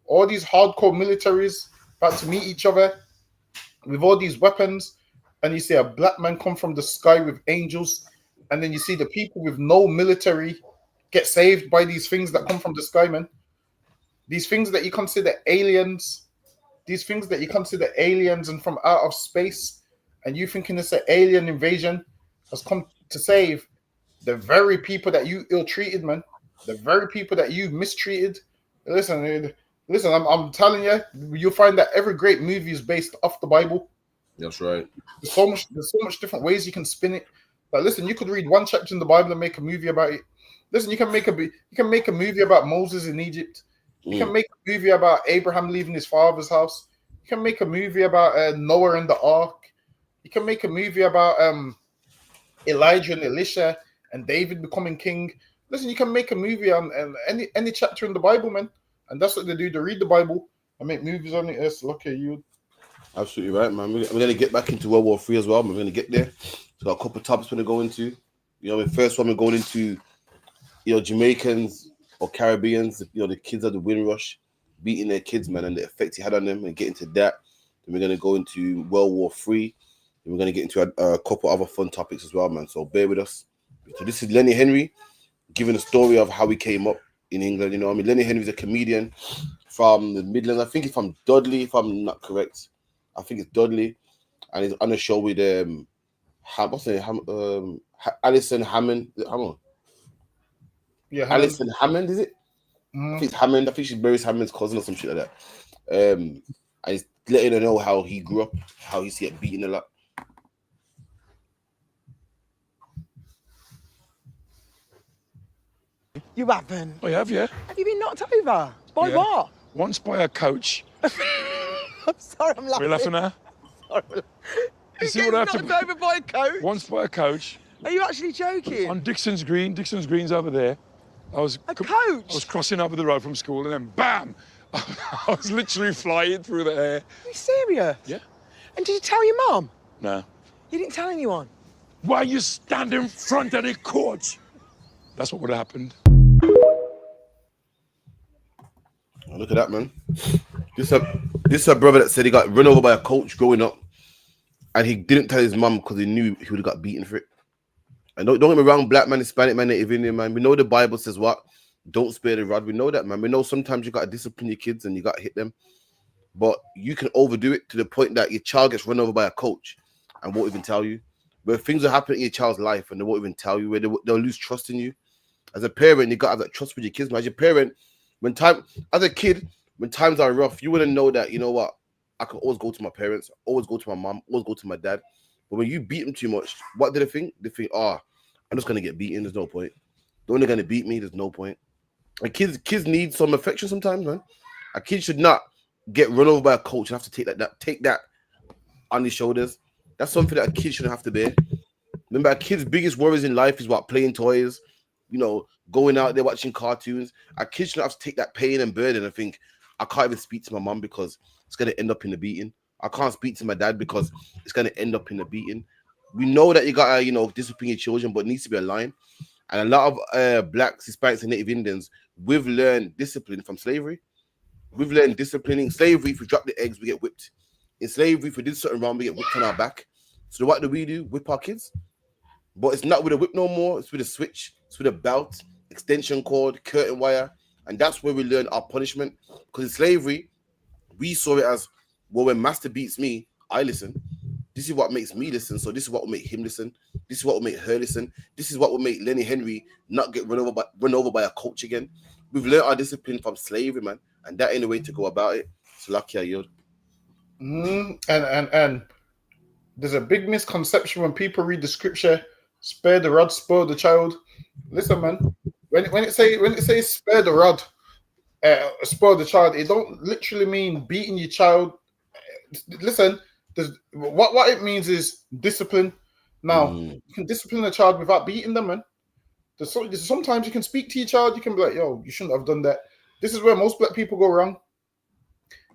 All these hardcore militaries about to meet each other with all these weapons, and you see a black man come from the sky with angels, and then you see the people with no military get saved by these things that come from the sky, man. These things that you consider aliens, and from out of space, and you thinking it's an alien invasion has come to save the very people that you ill-treated, man. The very people that you mistreated. Listen, I'm telling you, you'll find that every great movie is based off the Bible. That's right. There's so much different ways you can spin it. But listen, you could read one chapter in the Bible and make a movie about it. Listen, you can make a movie about Moses in Egypt. You can make a movie about Abraham leaving his father's house. You can make a movie about Noah and the ark. You can make a movie about Elijah and Elisha and David becoming king. Listen, you can make a movie on any chapter in the Bible, man. And that's what they do. They read the Bible and make movies on it. Yes, look at you. Absolutely right, man. We're going to get back into World War III as well. We're going to get there. So got a couple of topics we're going to go into. The first one we're going into, Jamaicans or Caribbeans, the kids of the Windrush, beating their kids, man, and the effect it had on them, and get into that. Then we're going to go into World War III. Then we're going to get into a couple other fun topics as well, man. So bear with us. So this is Lenny Henry giving a story of how he came up in England. Lenny Henry's a comedian from the Midlands. I think he's from Dudley, if I'm not correct. I think it's Dudley, and he's on a show with Alison Hammond. Yeah, Alison Hammond, is it? I think it's Hammond. I think she's Mary's Hammond's cousin or some shit like that. And he's letting her know how he grew up, how he see it beaten a lot. You haven't? I have, yeah. Have you been knocked over? By Yeah. what? Once by a coach. I'm sorry, I'm laughing. Are you laughing now? Sorry. You see Who what I gets have to knocked over by a coach? Once by a coach. Are you actually joking? On Dixon's Green. Dixon's Green's over there. I was coach? I was crossing over the road from school and then bam! I was literally flying through the air. Are you serious? Yeah. And did you tell your mum? No. You didn't tell anyone? Why you stand in front of the coach? That's what would have happened. Oh, look at that, man. This is a brother that said he got run over by a coach growing up, and he didn't tell his mum because he knew he would have got beaten for it. And don't get me wrong, black man, Hispanic man, Native Indian man. We know the Bible says what? Don't spare the rod. We know that, man. We know sometimes you got to discipline your kids and you got to hit them, but you can overdo it to the point that your child gets run over by a coach and won't even tell you. Where things are happening in your child's life and they won't even tell you, where they'll lose trust in you. As a parent, you got to have that trust with your kids, man. As your parent, as a kid, when times are rough, you want to know that, you know what, I can always go to my parents, always go to my mom, always go to my dad. But when you beat them too much, what do they think? They think, I'm just going to get beaten. There's no point. They're only going to beat me. There's no point. And kids need some affection sometimes, man. A kid should not get run over by a coach and have to take that on his shoulders. That's something that a kid shouldn't have to bear. Remember, a kid's biggest worries in life is what? Playing toys, going out there watching cartoons. A kid shouldn't have to take that pain and burden and think, I can't even speak to my mom because it's going to end up in a beating. I can't speak to my dad because it's going to end up in a beating. We know that you got to, discipline your children, but it needs to be a line. And a lot of blacks, Hispanics, and Native Indians, we've learned discipline from slavery. We've learned disciplining. Slavery, if we drop the eggs, we get whipped. In slavery, if we did something wrong, we get whipped on our back. So what do? Whip our kids. But it's not with a whip no more. It's with a switch. It's with a belt, extension cord, curtain wire. And that's where we learn our punishment. Because in slavery, we saw it as, well, when master beats me, I listen. This is what makes me listen. So this is what will make him listen. This is what will make her listen. This is what will make Lenny Henry not get run over by a coach again. We've learned our discipline from slavery, man. And that ain't the way to go about it. So lucky I yield. And there's a big misconception when people read the scripture, spare the rod, spoil the child. Listen, man, when it says spare the rod, spoil the child, it don't literally mean beating your child. Listen, what it means is discipline. Now, you can discipline a child without beating them, man. Sometimes you can speak to your child, you can be like, yo, you shouldn't have done that. This is where most black people go wrong.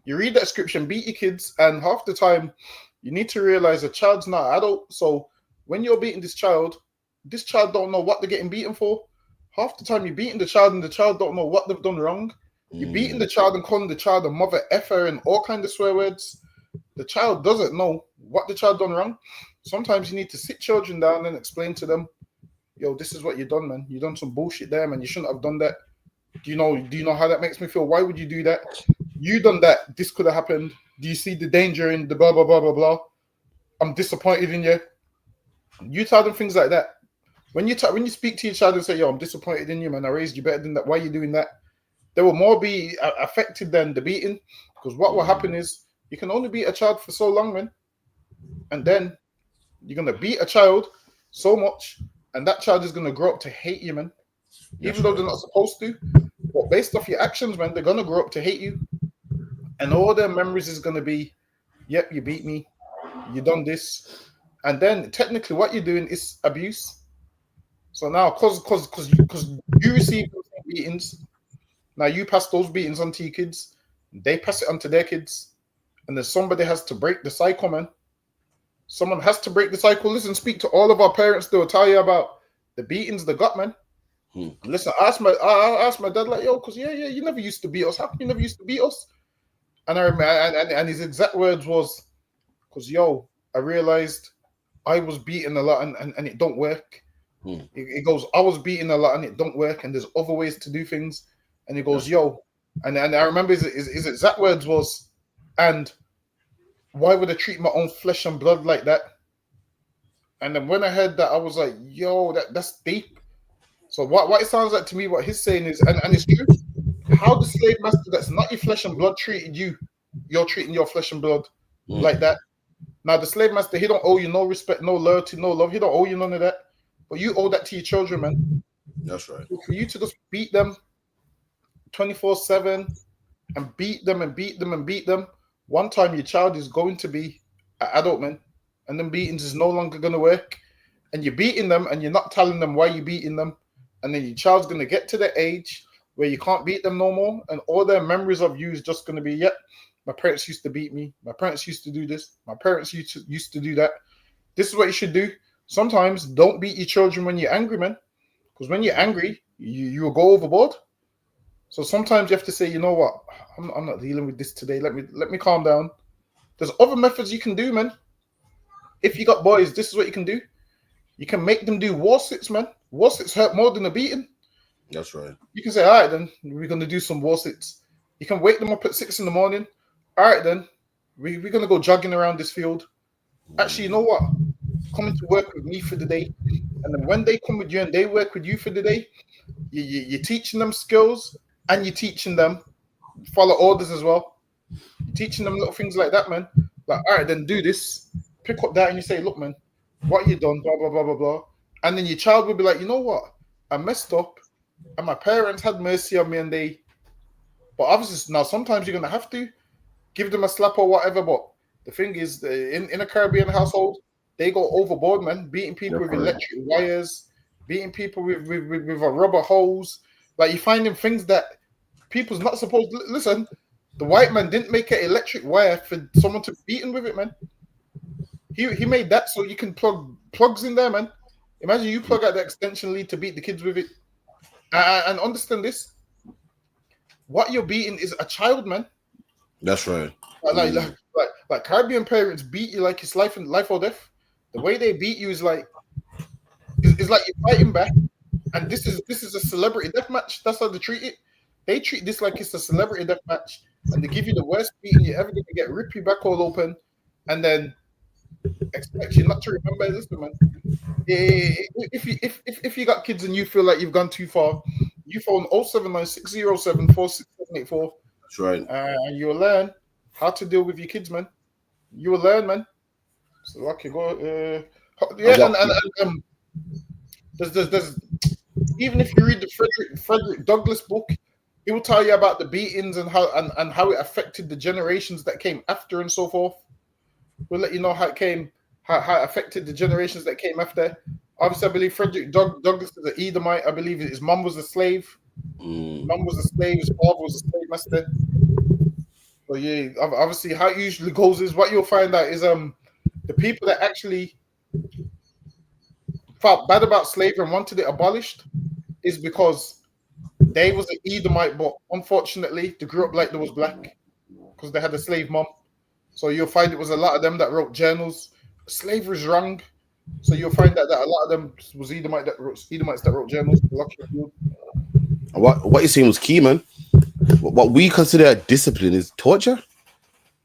You read that scripture and beat your kids, and half the time you need to realize a child's not an adult. So when you're beating this child don't know what they're getting beaten for. Half the time you're beating the child and the child don't know what they've done wrong. You're beating the child and calling the child a mother effer and all kinds of swear words. The child doesn't know what the child done wrong. Sometimes you need to sit children down and explain to them, yo, this is what you done, man. You done some bullshit there, man. You shouldn't have done that. Do you know how that makes me feel? Why would you do that? You done that. This could have happened. Do you see the danger in the blah, blah, blah, blah, blah? I'm disappointed in you. You tell them things like that. When you speak to your child and say, yo, I'm disappointed in you, man. I raised you better than that. Why are you doing that? They will more be affected than the beating. Because what will happen is you can only beat a child for so long, man. And then you're going to beat a child so much, and that child is going to grow up to hate you, man. Even though they're not supposed to. But based off your actions, man, they're going to grow up to hate you. And all their memories is going to be, yep, you beat me. You done this. And then technically what you're doing is abuse. So now, because you receive those beatings, now you pass those beatings on to your kids. They pass it on to their kids. And then somebody has to break the cycle, man. Someone has to break the cycle. Listen, speak to all of our parents. They will tell you about the beatings they got, man. Listen, I asked my dad, like, yo, because you never used to beat us. How come you never used to beat us? And I remember, and his exact words was, because I realized I was beating a lot and it don't work. It goes, I was beating a lot and it don't work, and there's other ways to do things. And he goes, and I remember his exact words was, and why would I treat my own flesh and blood like that? And then when I heard that, I was like, yo, that's deep. So what it sounds like to me, what he's saying is, and it's true, how the slave master that's not your flesh and blood treated you, you're treating your flesh and blood like that. Now the slave master, he don't owe you no respect, no loyalty, no love. He don't owe you none of that. But you owe that to your children, man. That's right. For you to just beat them 24/7 and beat them and beat them and beat them, one time your child is going to be an adult, man, and then beatings is no longer going to work. And you're beating them and you're not telling them why you're beating them. And then your child's going to get to the age where you can't beat them no more. And all their memories of you is just going to be, yep, my parents used to beat me. My parents used to do this. My parents used to do that. This is what you should do. Sometimes don't beat your children when you're angry, man. Because when you're angry, you will go overboard. So sometimes you have to say, you know what? I'm not dealing with this today. Let me calm down. There's other methods you can do, man. If you got boys, this is what you can do. You can make them do war sits, man. War sits hurt more than a beating. That's right. You can say, all right, then we're going to do some war sits. You can wake them up at 6 a.m. All right, then we're going to go jogging around this field. Actually, you know what? Coming to work with me for the day. And then when they come with you and they work with you for the day, you're teaching them skills and you're teaching them follow orders as well. You're teaching them little things like that, man. Like, all right, then do this. Pick up that and you say, look, man, what you done, blah, blah, blah, blah, blah. And then your child will be like, you know what? I messed up and my parents had mercy on me and they... But obviously, now sometimes you're going to have to give them a slap or whatever. But the thing is, in a Caribbean household, they go overboard, man. Beating people with electric wires, beating people with a rubber hose. Like, you're finding things that people's not supposed to... Listen, the white man didn't make an electric wire for someone to be beaten with it, man. He made that so you can plug plugs in there, man. Imagine you plug out the extension lead to beat the kids with it. And understand this. What you're beating is a child, man. That's right. Like Caribbean parents beat you like it's life or death. The way they beat you is like you're fighting back. And this is a celebrity death match. That's how they treat it. They treat this like it's a celebrity death match, and they give you the worst beating you're ever gonna get, rip you back all open, and then expect you not to remember. Listen, man. If you got kids and you feel like you've gone too far, you phone 079-607-46784. That's right. And you'll learn how to deal with your kids, man. You will learn, man. So okay, go. There's even if you read the Frederick Douglass book, it will tell you about the beatings and how it affected the generations that came after and so forth. We'll let you know how it affected the generations that came after. Obviously, I believe Frederick Douglass is an Edomite. I believe his mum was a slave. Mum was a slave. His father was a slave master. So yeah, obviously, how it usually goes is what you'll find out is the people that actually felt bad about slavery and wanted it abolished is because they was an Edomite, but unfortunately, they grew up like they was black because they had a slave mom. So you'll find it was a lot of them that wrote journals. Slavery is wrong. So you'll find that a lot of them was Edomites that wrote journals. What you're saying was key, man. What we consider discipline is torture.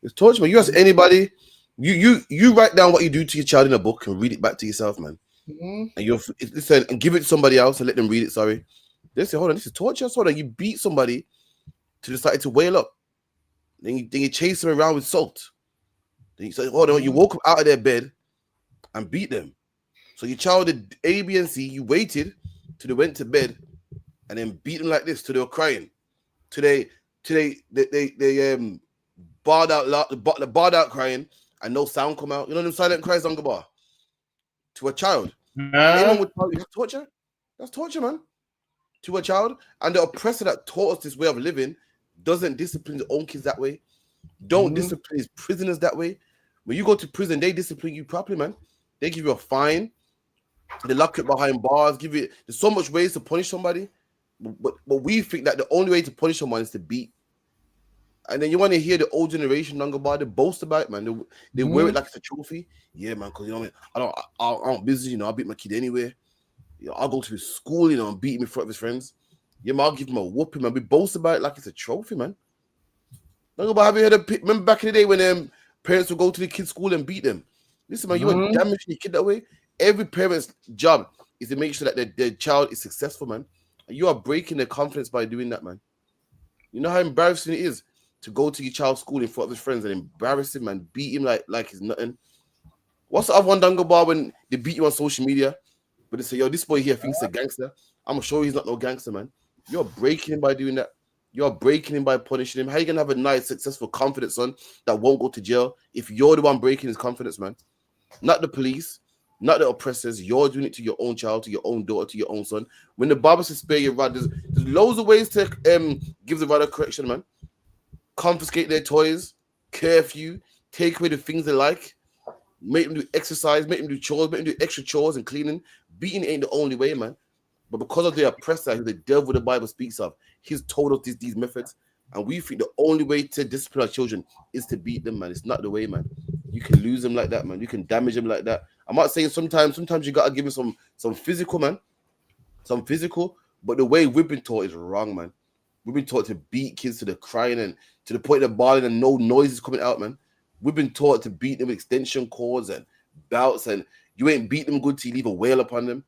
It's torture, man. You ask anybody, you write down what you do to your child in a book and read it back to yourself, man. Mm-hmm. And you listen and give it to somebody else and let them read it. Sorry, they say, hold on, this is torture. So that you beat somebody to decide to wail up. Then you chase them around with salt. Then you say, hold on, you woke up out of their bed and beat them. So your child did A, B, and C. You waited till they went to bed and then beat them like this till they were crying. Today they barred out crying and no sound come out. You know them silent cries on the bar to a child. Anyone would tell you that's torture. That's torture, man. To a child, and the oppressor that taught us this way of living doesn't discipline his own kids that way. Don't discipline his prisoners that way. When you go to prison, they discipline you properly, man. They give you a fine. They lock you behind bars. There's so much ways to punish somebody, but we think that the only way to punish someone is to beat. And then you want to hear the old generation younger bar, they boast about it, man. They wear it like it's a trophy. Yeah, man, because you know what I mean. I'm busy, you know. I'll beat my kid anyway. You know, I'll go to his school, you know, and beat him in front of his friends. Yeah, man, I'll give him a whooping, man. We boast about it like it's a trophy, man. Have you heard remember back in the day when parents would go to the kids' school and beat them? Listen, man, you want damaging your kid that way? Every parent's job is to make sure that their child is successful, man. And you are breaking their confidence by doing that, man. You know how embarrassing it is to go to your child's school in front of his friends and embarrass him and beat him like he's nothing. What's the other one, Dunga Bar, when they beat you on social media? But they say, yo, this boy here thinks he's a gangster. I'm sure he's not no gangster, man. You're breaking him by doing that. You're breaking him by punishing him. How you gonna have a nice, successful, confident son that won't go to jail if you're the one breaking his confidence, man? Not the police, not the oppressors. You're doing it to your own child, to your own daughter, to your own son. When the Bible says spare your rod, there's loads of ways to give the rod a correction, man. Confiscate their toys, curfew, take away the things they like, make them do exercise, make them do chores, make them do extra chores and cleaning. Beating ain't the only way, man. But because of the oppressor, who the devil the Bible speaks of, he's told us these methods, and we think the only way to discipline our children is to beat them, man. It's not the way, man. You can lose them like that, man. You can damage them like that. I'm not saying sometimes you gotta give them some physical, man, some physical. But the way we've been taught is wrong, man. We've been taught to beat kids to the crying and to the point of bawling and no noise is coming out, man. We've been taught to beat them with extension cords and belts, and you ain't beat them good till you leave a wail upon them.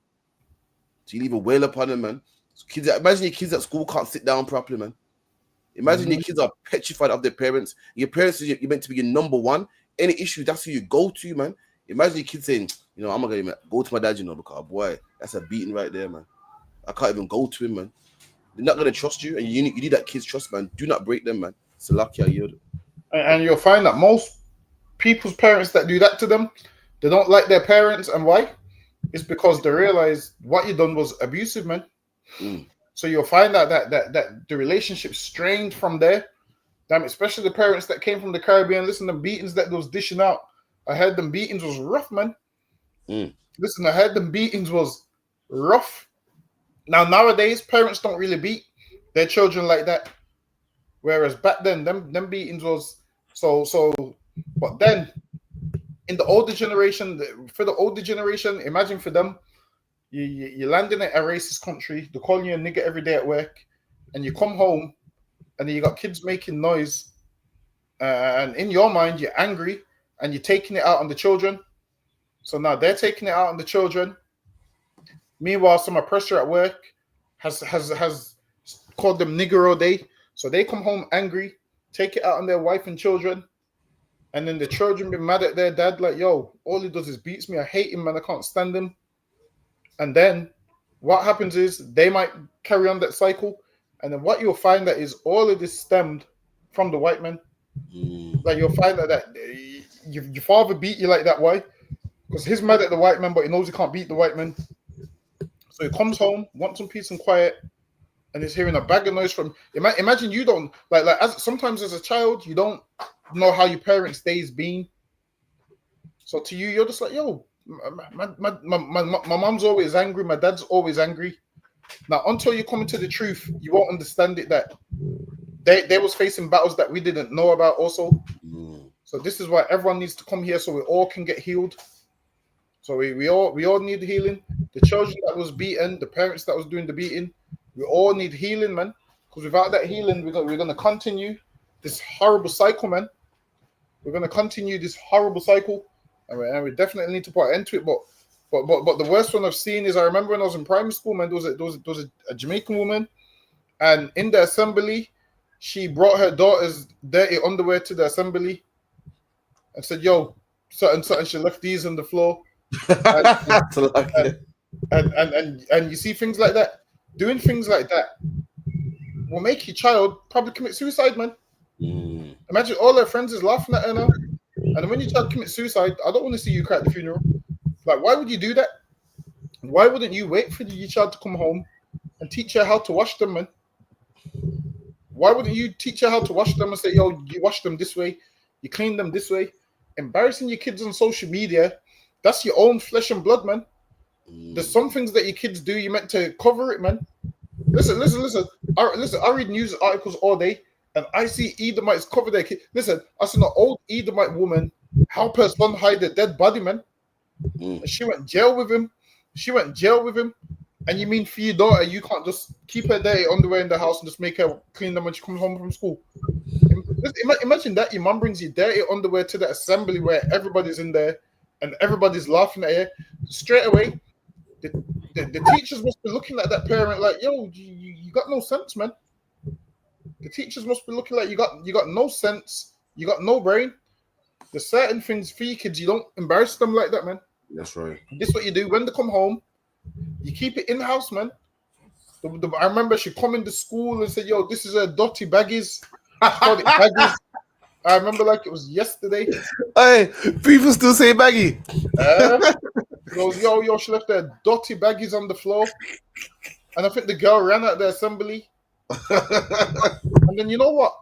Man. So kids, imagine your kids at school can't sit down properly, man. Imagine your kids are petrified of their parents. Your parents you're meant to be your number one. Any issue, that's who you go to, man. Imagine your kids saying, I'm not gonna go to my dad, because boy, that's a beating right there, man. I can't even go to him, man. They're not gonna trust you, and you need that kid's trust, man. Do not break them, man. It's a lucky I yield. And you'll find that most people's parents that do that to them, they don't like their parents, and why? It's because they realize what you done was abusive, man. So you'll find out that the relationship strained from there. Damn, especially the parents that came from the Caribbean. Listen, the beatings that they was dishing out. I heard them beatings was rough, man. Listen, I heard them beatings was rough. Now nowadays, parents don't really beat their children like that. Whereas back then, them beatings was so. But then, in the older generation, imagine for them, you land in a racist country, they're calling you a nigger every day at work, and you come home, and then you got kids making noise, and in your mind, you're angry, and you're taking it out on the children. So now they're taking it out on the children. Meanwhile, some oppressor at work has called them nigger all day. So they come home angry, take it out on their wife and children. And then the children be mad at their dad, like, yo, all he does is beats me. I hate him, man. I can't stand him. And then what happens is they might carry on that cycle. And then what you'll find that is all of this stemmed from the white man. Like you'll find that your father beat you like that. Why? Because he's mad at the white man, but he knows he can't beat the white man. So he comes home, wants some peace and quiet, and he's hearing a bag of noise from. Imagine you don't like sometimes as a child you don't know how your parents' days been. So to you, you're just like, yo, my mom's always angry, my dad's always angry. Now until you come into the truth, you won't understand it that they was facing battles that we didn't know about also. So this is why everyone needs to come here so we all can get healed. So we all need healing. The children that was beaten, the parents that was doing the beating, we all need healing, man. Because without that healing, we're gonna continue this horrible cycle, man. We're gonna continue this horrible cycle, and we definitely need to put an end to it. But the worst one I've seen is I remember when I was in primary school, man. There was a Jamaican woman, and in the assembly, she brought her daughter's dirty underwear to the assembly, and said, "Yo, certain." She left these on the floor. And you see things like that, doing things like that will make your child probably commit suicide, man. Imagine all her friends is laughing at her now, and when your child commits suicide, I don't want to see you cry at the funeral. Like, why would you do that? Why wouldn't you wait for your child to come home and teach her how to wash them, man? Why wouldn't you teach her how to wash them and say, yo, you wash them this way, you clean them this way? Embarrassing your kids on social media, that's your own flesh and blood, man. There's some things that your kids do, you're meant to cover it, man. Listen. I read news articles all day, and I see Edomites cover their kids. Listen, I saw an old Edomite woman help her son hide a dead body, man. And she went jail with him. And you mean for your daughter, you can't just keep her dirty underwear in the house and just make her clean them when she comes home from school? Imagine that your mom brings you dirty underwear to the assembly where everybody's in there and everybody's laughing at you. Straight away, the teachers must be looking at that parent like, yo, you got no sense, man. The teachers must be looking like you got no sense, you got no brain. There's certain things for your kids, you don't embarrass them like that, man. That's right. This is what you do when they come home. You keep it in the house, man. I remember she come into school and said, "Yo, this is a dirty baggies." She called it baggies. I remember like it was yesterday. Hey, people still say baggy. She goes, yo, she left her dirty baggies on the floor. And I think the girl ran out the assembly. And then you know what?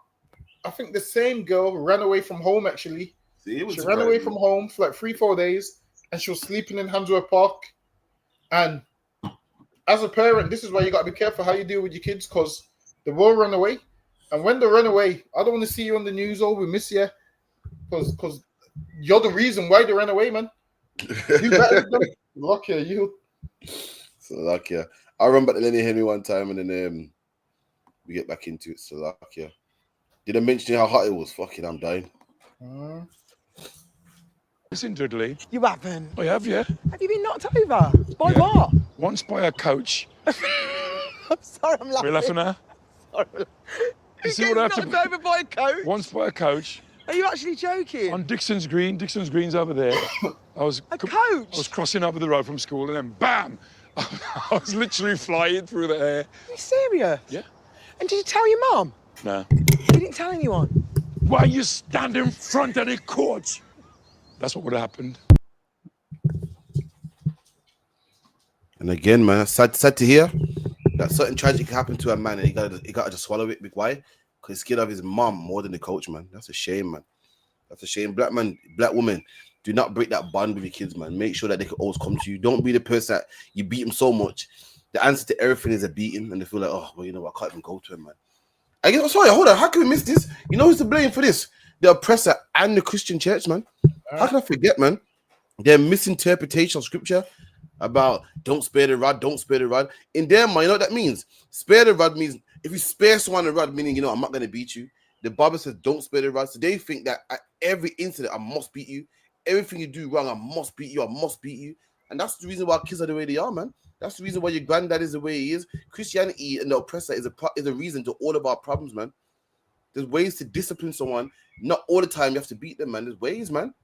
I think the same girl ran away from home actually. She ran away from home for like 3-4 days and she was sleeping in Handsworth Park. And as a parent, this is why you got to be careful how you deal with your kids because they will run away. And when they run away, I don't want to see you on the news. Oh, we miss you. Because you're the reason why they ran away, man. You better than them. Lucky you. So lucky. I remember the Lenny Henry one time and then we get back into it. So lucky. Did I mention how hot it was? Fucking, I'm dying. Listen, Dudley. You haven't. I have, yeah. Have you been knocked over? By what? Once by a coach. I'm sorry, I'm laughing. Are you laughing now? Sorry. You see what happened? Knocked over by a coach? Once by a coach. Are you actually joking? On Dixon's Green. Dixon's Green's over there. I was coach? I was crossing over the road from school and then bam! I was literally flying through the air. Are you serious? Yeah. And did you tell your mum? No. You didn't tell anyone? Why you stand in front of the coach? That's what would have happened. And again, man, sad to hear that something tragic happened to a man and he got to just swallow it. Why? Because he's scared of his mom more than the coach, man. That's a shame, man. That's a shame. Black man, black woman, do not break that bond with your kids, man. Make sure that they can always come to you. Don't be the person that you beat them so much. The answer to everything is a beating, and they feel like, oh, well, you know what, I can't even go to him, man. I guess, sorry, hold on. How can we miss this? You know who's to blame for this? The oppressor and the Christian church, man. How can I forget, man? Their misinterpretation of scripture about don't spare the rod, don't spare the rod. In their mind, you know what that means? Spare the rod means if you spare someone the rod, meaning, you know, I'm not going to beat you. The Bible says don't spare the rod. So they think that at every incident, I must beat you. Everything you do wrong, I must beat you. I must beat you. And that's the reason why kids are the way they are, man. That's the reason why your granddad is the way he is. Christianity and the oppressor is a reason to all of our problems, man. There's ways to discipline someone. Not all the time you have to beat them, man. There's ways, man.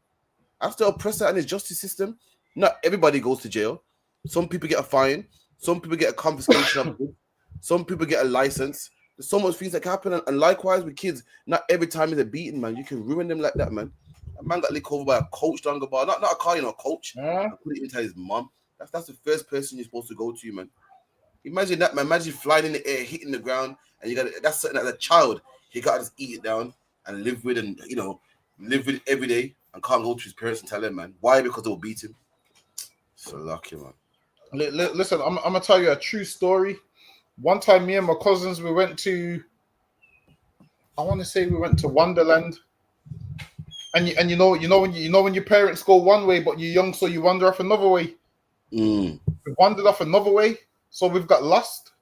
After oppressor and his justice system, not everybody goes to jail. Some people get a fine. Some people get a confiscation of goods. Some people get a license. There's so much things that can happen. And likewise with kids, not every time is a beating, man. You can ruin them like that, man. A man got licked over by a coach down the bar. Not a car, you know, a coach. I put it into his mom. That's the first person you're supposed to go to, man. Imagine that, man. Imagine flying in the air, hitting the ground, and that's something that as a child, he got to just eat it down and live with and, you know, live with it every day and can't go to his parents and tell them, man. Why? Because they'll beat him. So lucky, man. Listen, I'm going to tell you a true story. One time, me and my cousins, we went to Wonderland. And you know when your parents go one way, but you're young, so you wander off another way. We wandered off another way, so we've got lost.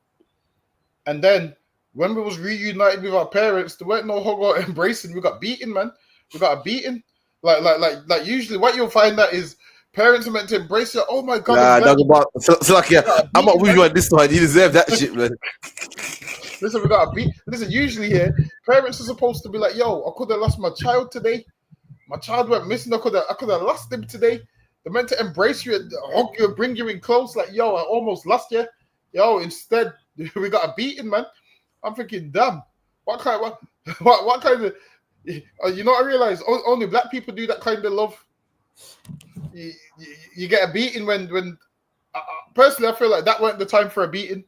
And then when we was reunited with our parents, there weren't no hug or embracing. We got beaten, man. We got a beating. Like usually, what you'll find that is parents are meant to embrace you. Oh my god! I'm not with you on this side. You deserve that shit, man. Listen, we got a beat. Listen, usually here, parents are supposed to be like, "Yo, I could have lost my child today. My child went missing. I could have lost him today." They're meant to embrace you, and hug you, and bring you in close. Like, yo, I almost lost you. Yo, instead we got a beating, man. I'm thinking, damn, what kind of? You know, I realize only black people do that kind of love. You get a beating when personally, I feel like that weren't the time for a beating.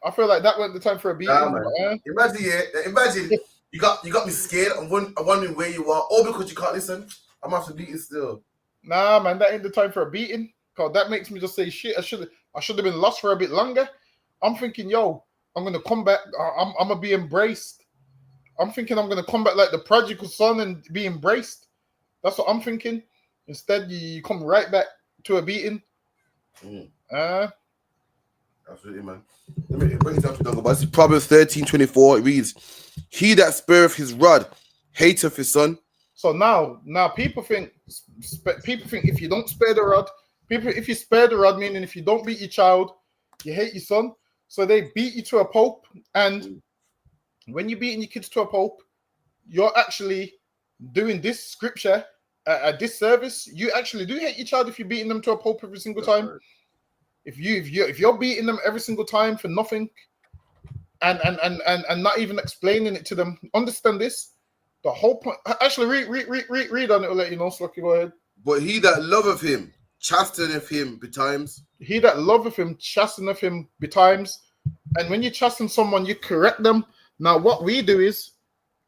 I feel like that weren't the time for a beating. Imagine you got me scared. I'm wondering where you are, all because you can't listen. I'm gonna have to beat you still. Nah, man, that ain't the time for a beating. Cause that makes me just say shit. I should have been lost for a bit longer. I'm thinking, yo, I'm gonna come back. I'm gonna be embraced. I'm thinking I'm gonna come back like the prodigal son and be embraced. That's what I'm thinking. Instead, you come right back to a beating. Absolutely, man. Let me bring it down to This is Proverbs 13:24. It reads, "He that spareth his rod hateth his son." So now people think if you don't spare the rod, if you spare the rod, meaning if you don't beat your child, you hate your son. So they beat you to a pulp, and when you're beating your kids to a pulp, you're actually doing this scripture a disservice. You actually do hate your child if you're beating them to a pulp every single time. If you're beating them every single time for nothing, and not even explaining it to them, understand this. The whole point. Actually, read on it. Will let you know. Slucky, go ahead. But he that loveth him, chasteneth him betimes. He that loveth him, chasteneth him betimes. And when you chasten someone, you correct them. Now, what we do is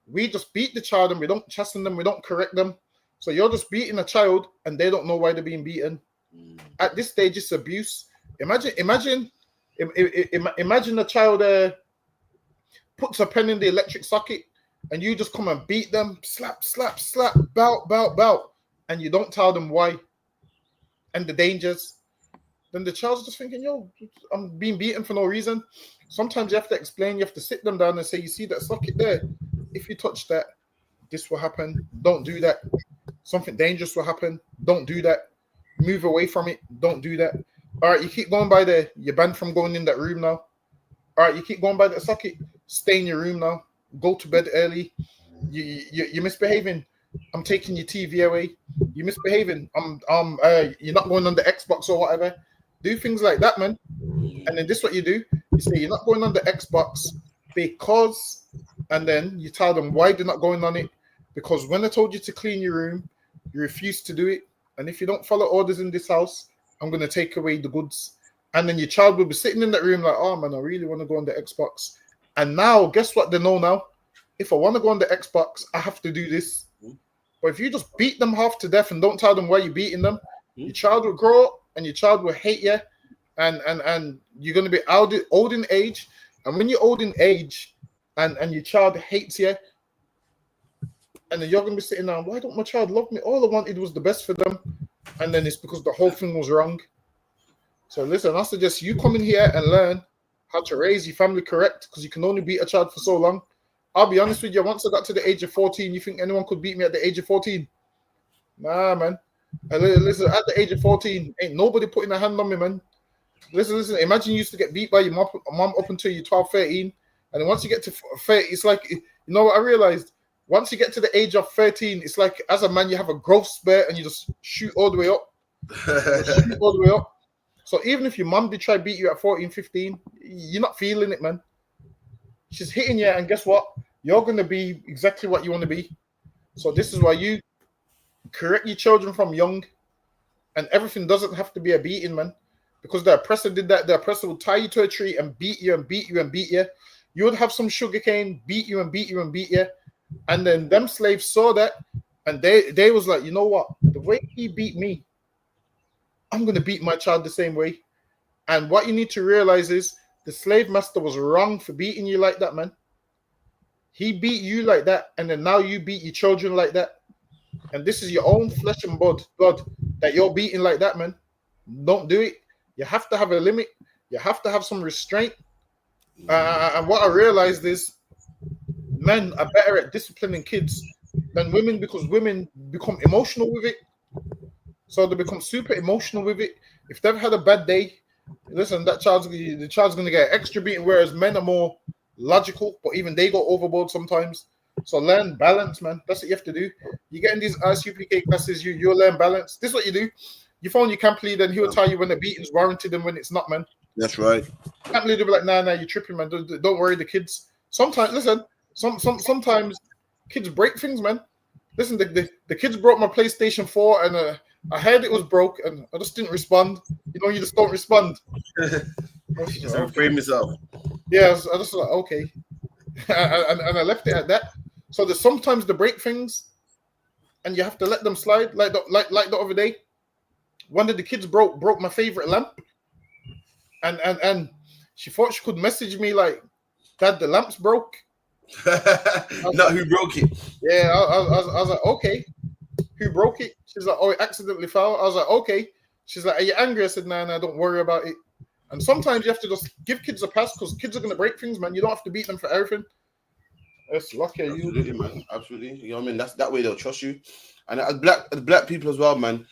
we just beat the child and we don't chasten them, we don't correct them. So you're just beating a child and they don't know why they're being beaten. At this stage, it's abuse. Imagine a child puts a pen in the electric socket and you just come and beat them, slap, bout, and you don't tell them why and the dangers. Then the child's just thinking, yo, I'm being beaten for no reason. Sometimes you have to explain, you have to sit them down and say, you see that socket there? If you touch that, this will happen. Don't do that. Something dangerous will happen. Don't do that. Move away from it. Don't do that. All right, you keep going by there. You're banned from going in that room now. All right, you keep going by that socket. Stay in your room now. Go to bed early. You're misbehaving. I'm taking your TV away. You're misbehaving. You're not going on the Xbox or whatever. Do things like that, man. And then this is what you do. You say you're not going on the Xbox because, and then you tell them why they're not going on it. Because when I told you to clean your room, you refused to do it. And if you don't follow orders in this house, I'm going to take away the goods. And then your child will be sitting in that room like, oh man, I really want to go on the Xbox. And now, guess what they know now? If I want to go on the Xbox, I have to do this. But if you just beat them half to death and don't tell them why you're beating them, your child will grow up and your child will hate you. And you're going to be old in age. And when you're old in age and your child hates you, and then you're going to be sitting down, why don't my child love me? All I wanted was the best for them. And then it's because the whole thing was wrong. So listen, I suggest you come in here and learn how to raise your family correct, because you can only beat a child for so long. I'll be honest with you, once I got to the age of 14, you think anyone could beat me at the age of 14? Nah, man. And listen, at the age of 14, ain't nobody putting a hand on me, man. Listen, imagine you used to get beat by your mom up until you're 12, 13. And then once you get to 30, it's like, you know what I realized? Once you get to the age of 13, it's like, as a man, you have a growth spurt and you just shoot all the way up. Shoot all the way up. So even if your mom did try to beat you at 14, 15, you're not feeling it, man. She's hitting you, and guess what? You're going to be exactly what you want to be. So this is why you correct your children from young, and everything doesn't have to be a beating, man. Because the oppressor did that. The oppressor would tie you to a tree and beat you and beat you and beat you. You would have some sugar cane, beat you and beat you and beat you. And then them slaves saw that, and they was like, you know what? The way he beat me, I'm going to beat my child the same way. And what you need to realize is the slave master was wrong for beating you like that, man. He beat you like that, and then now you beat your children like that. And this is your own flesh and blood that you're beating like that, man. Don't do it. You have to have a limit. You have to have some restraint. And what I realized is men are better at disciplining kids than women, because women become emotional with it. So they become super emotional with it. If they've had a bad day, listen, the child's going to get an extra beating, whereas men are more logical, but even they go overboard sometimes. So learn balance, man. That's what you have to do. You get in these ISUPK classes, you'll learn balance. This is what you do. You phone your camp leader and he'll tell you when the beating's warranted and when it's not, man. That's right. Camp leader will be like, nah, you're tripping, man. Don't worry, the kids. Sometimes, listen, sometimes kids break things, man. Listen, the kids broke my PlayStation 4 and I heard it was broke and I just didn't respond. You know, you just don't respond. So frame yourself. Yeah, I just like, okay. and I left it at that. So there's sometimes they break things and you have to let them slide, like the other day. One of the kids broke my favorite lamp. And she thought she could message me like, Dad, the lamp's broke. Not who broke it. Yeah, I was like, okay. Who broke it? She's like, oh, it accidentally fell. I was like, okay. She's like, are you angry? I said, nah, don't worry about it. And sometimes you have to just give kids a pass, because kids are going to break things, man. You don't have to beat them for everything. It's lucky. Absolutely, man. Absolutely. You know what I mean? That's that way they'll trust you. And as black people as well, man,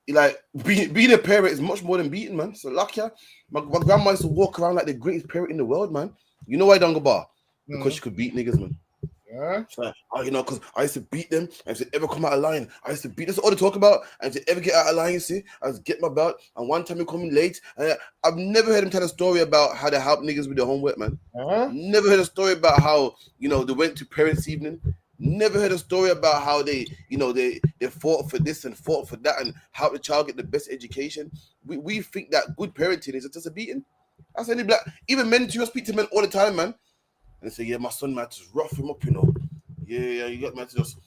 like being a parent is much more than beating, man. So lucky. My grandma used to walk around like the greatest parent in the world, man. You know why, Dunga Bar? Because she could beat niggas, man. Yeah. You know, because I used to beat them. I used to ever come out of line. I used to beat. That's all they talk about. I used to ever get out of line. You see, I used to get my belt. And one time he come in late. And I've never heard him tell a story about how they help niggas with their homework, man. Never heard a story about how they went to parents' evening. Never heard a story about how they fought for this and fought for that and how the child get the best education. We think that good parenting is just a beating. That's any black. Even men too. I speak to men all the time, man. And they say, yeah, my son, man, just rough him up, you know. Yeah, you got man to just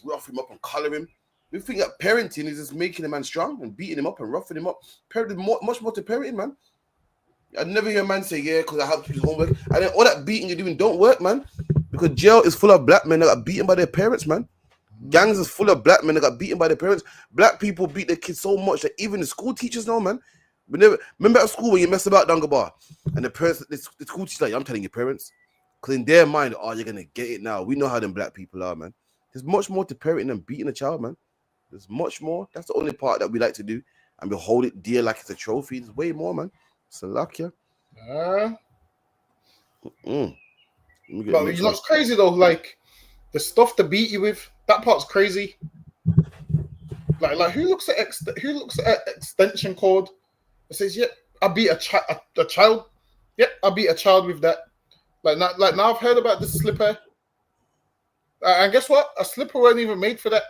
rough him up and color him. We think that parenting is just making a man strong and beating him up and roughing him up. Parenting, much more to parenting, man. I never hear a man say, yeah, because I help his homework. And then all that beating you're doing don't work, man. Because jail is full of black men that got beaten by their parents, man. Gangs is full of black men that got beaten by their parents. Black people beat their kids so much that even the school teachers know, man. Remember at school when you mess about Dungabar and the parents, the school teacher like, I'm telling your parents. Because in their mind, you're going to get it now. We know how them black people are, man. There's much more to parenting than beating a child, man. There's much more. That's the only part that we like to do. And we hold it dear like it's a trophy. There's way more, man. Salakia. But you know what's crazy though? Like the stuff to beat you with, that part's crazy. Like who looks at extension cord and says, "Yep, I beat a child. Yep, I beat a child with that." Like now I've heard about this slipper. And guess what? A slipper wasn't even made for that.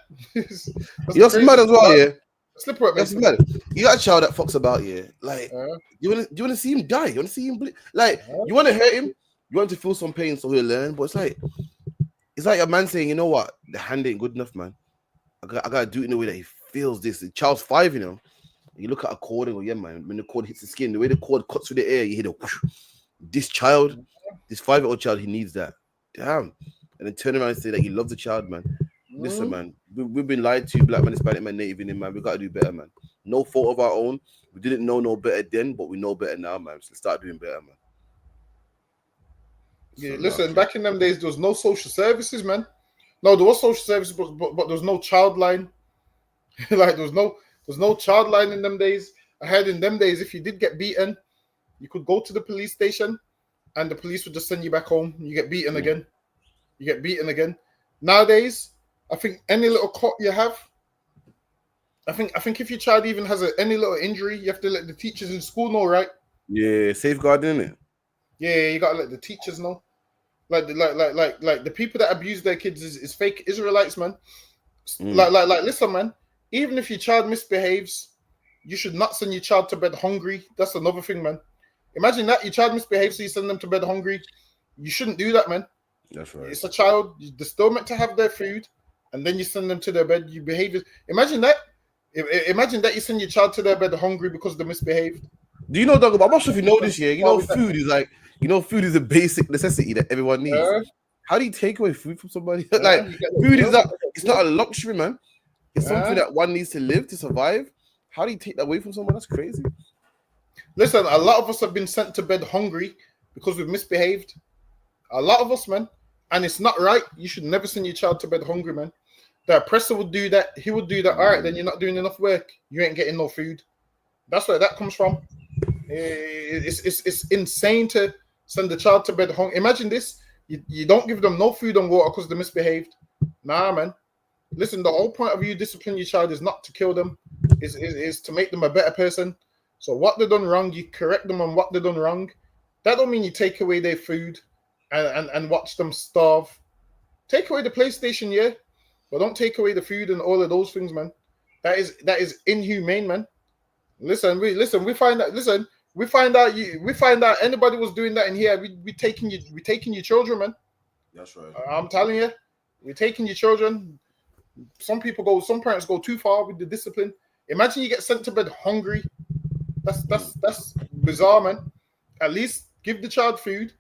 You're mad as well, yeah. Slipper. That's mad. You got a child that fucks about, yeah. Like, you want to see him die? You want to see him bleed? Like, you want to hurt him? You want him to feel some pain so he'll learn? But it's like a man saying, you know what? The hand ain't good enough, man. I gotta do it in a way that he feels this. The child's 5, you know. You look at a cord and go, yeah, man. When the cord hits the skin, the way the cord cuts through the air, you hear the whoosh. This 5-year-old child, he needs that. Damn. And then turn around and say that you love the child, man. Listen, man, we've been lied to, black man, Hispanic man, Native Indian, man. We got to do better, man. No fault of our own. We didn't know no better then, but we know better now, man. So let's start doing better, man. Yeah, listen, back in them days, there was no social services, man. No, there was social services, but there was no child line. Like, there's no child line in them days. I heard in them days, if you did get beaten, you could go to the police station and the police would just send you back home. You get beaten again. You get beaten again. Nowadays, I think any little cut you have, I think if your child even has any little injury, you have to let the teachers in school know, right? Yeah, safeguarding it. Yeah, you gotta let the teachers know. Like the people that abuse their kids is fake Israelites, man. Like listen, man. Even if your child misbehaves, you should not send your child to bed hungry. That's another thing, man. Imagine that your child misbehaves, so you send them to bed hungry. You shouldn't do that, man. That's right. It's a child. They're still meant to have their food, and then you send them to their bed. You behave. Imagine that. Imagine that you send your child to their bed hungry because they misbehaved. Do you know, Doug? I'm not sure if you know this year. You know, food is like, food is a basic necessity that everyone needs. How do you take away food from somebody? Like, food is not. It's not a luxury, man. It's something that one needs to live to survive. How do you take that away from someone? That's crazy. Listen, a lot of us have been sent to bed hungry because we've misbehaved. A lot of us, man. And it's not right. You should never send your child to bed hungry, man. The oppressor would do that. He would do that. All right, then you're not doing enough work. You ain't getting no food. That's where that comes from. It's insane to send the child to bed hungry. Imagine this. You don't give them no food and water because they misbehaved. Nah, man. Listen, the whole point of you discipline your child is not to kill them. Is to make them a better person. So what they done wrong, you correct them on what they done wrong. That don't mean you take away their food and watch them starve. Take away the PlayStation, yeah, but don't take away the food and all of those things, man. That is inhumane, man. We find out anybody was doing that in here, we taking your children, man. That's right. I'm telling you, we're taking your children. Some parents go too far with the discipline. Imagine you get sent to bed hungry. That's bizarre, man. At least give the child food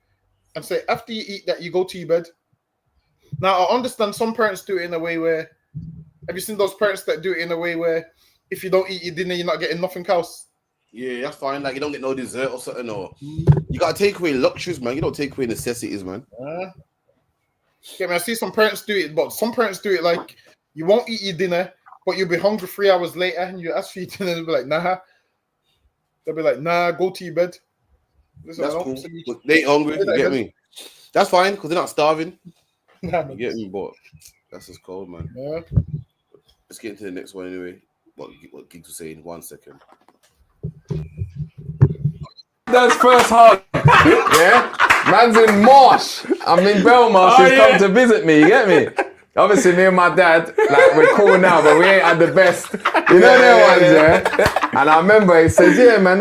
and say after you eat that you go to your bed. Now I understand some parents do it in a way where, have you seen those parents that do it in a way where if you don't eat your dinner, you're not getting nothing else? Yeah, that's fine. Like you don't get no dessert or something, or you gotta take away luxuries, man. You don't take away necessities, man. Yeah, man. I see some parents do it, but some parents do it like you won't eat your dinner, but you'll be hungry 3 hours later, and you ask for your dinner, and they'll be like, nah. They'll be like, nah, go to your bed. Listen, that's cool. They ain't hungry. You get me? That's fine because they're not starving. Nah, You get me? But that's just cold, man. Yeah. Let's get into the next one anyway. What Gigs was saying. 1 second. Dad's first hug. Yeah? Man's in Marsh. I'm in Belmarsh. He's come to visit me, you get me? Obviously, me and my dad, like, we're cool now, but we ain't at the best. You know them ones, yeah? And I remember he says, yeah, man,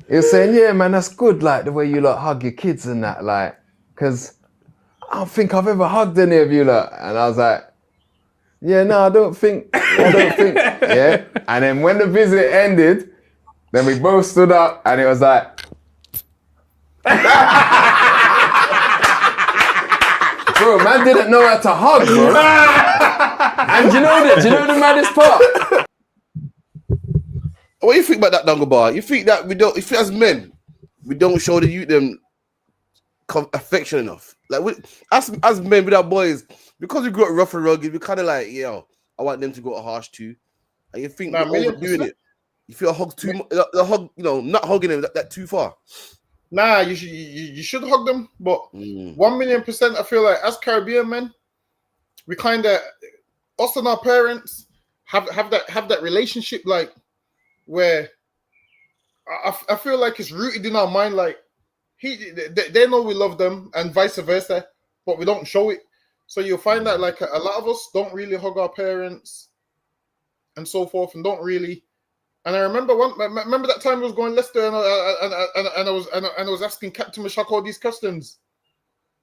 he was saying, yeah, man, that's good, like, the way you, like, hug your kids and that, like, because I don't think I've ever hugged any of you, lot. And I was like, yeah, no, I don't think, yeah? And then when the visit ended, then we both stood up, and it was like, bro, man didn't know how to hug, bro. And do you know the maddest part? What do you think about that, Dungle Bar? You think that you think as men, we don't show the youth them affection enough? Like, as men with our boys, because we grew up rough and rugged, we kind of like, yo, I want them to go harsh too. And you think we're overdoing it. You feel a hug too much, the hug, not hugging them that too far. Nah, you should hug them, but 1,000,000% I feel like as Caribbean men, we kind of, us and our parents have that relationship, like, where I feel like it's rooted in our mind, like they know we love them and vice versa, but we don't show it. So you'll find that like a lot of us don't really hug our parents and so forth, and don't really. And I remember that time I was going Leicester and I was asking Captain Mashak all these questions.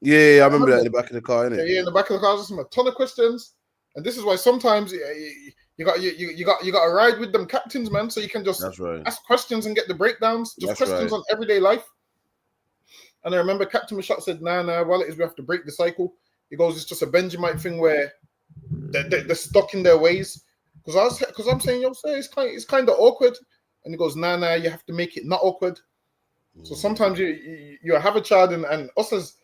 Yeah, I remember that in the back of the car, innit? Yeah, in the back of the car, I was asking a ton of questions, and this is why sometimes you got to ride with them captains, man, so you can just ask questions and get the breakdowns, just questions on everyday life. And I remember Captain Mashak said, "Nah, while it is, we have to break the cycle." He goes, "It's just a Benjamite thing where they're stuck in their ways." Because I'm saying, yo, sir, it's kind of awkward, and he goes, nah, you have to make it not awkward. So sometimes you have a child, and us as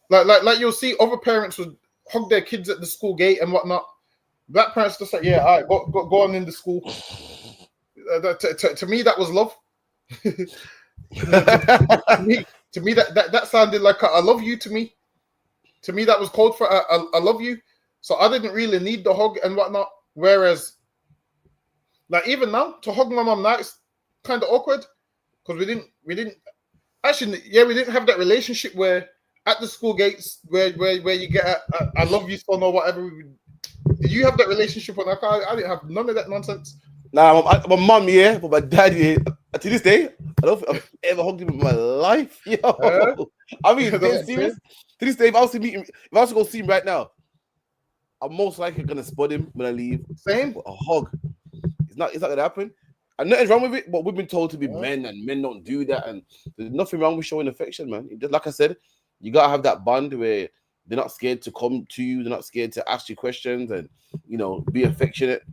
like you'll see other parents would hug their kids at the school gate and whatnot. Black parents just like, yeah, all right, go on in the school. To me, that was love. to me, that sounded like I love you. To me, that was code for I love you. So I didn't really need the hug and whatnot. Whereas, like, even now, to hug my mom now, it's kind of awkward because we didn't have that relationship where at the school gates where you get a I love you son or whatever. Did you have that relationship on that car? I didn't have none of that nonsense. Nah, my mom, yeah, but my dad, yeah. To this day, I don't think I've ever hugged him in my life. Yo, I mean, being serious. To this day, if I was to go see him right now, I'm most likely gonna spot him when I leave. Same. A hug. It's not gonna happen. And nothing's wrong with it, but we've been told to be men, and men don't do that. And there's nothing wrong with showing affection, man. Just like I said, you gotta have that bond where they're not scared to come to you, they're not scared to ask you questions, and be affectionate.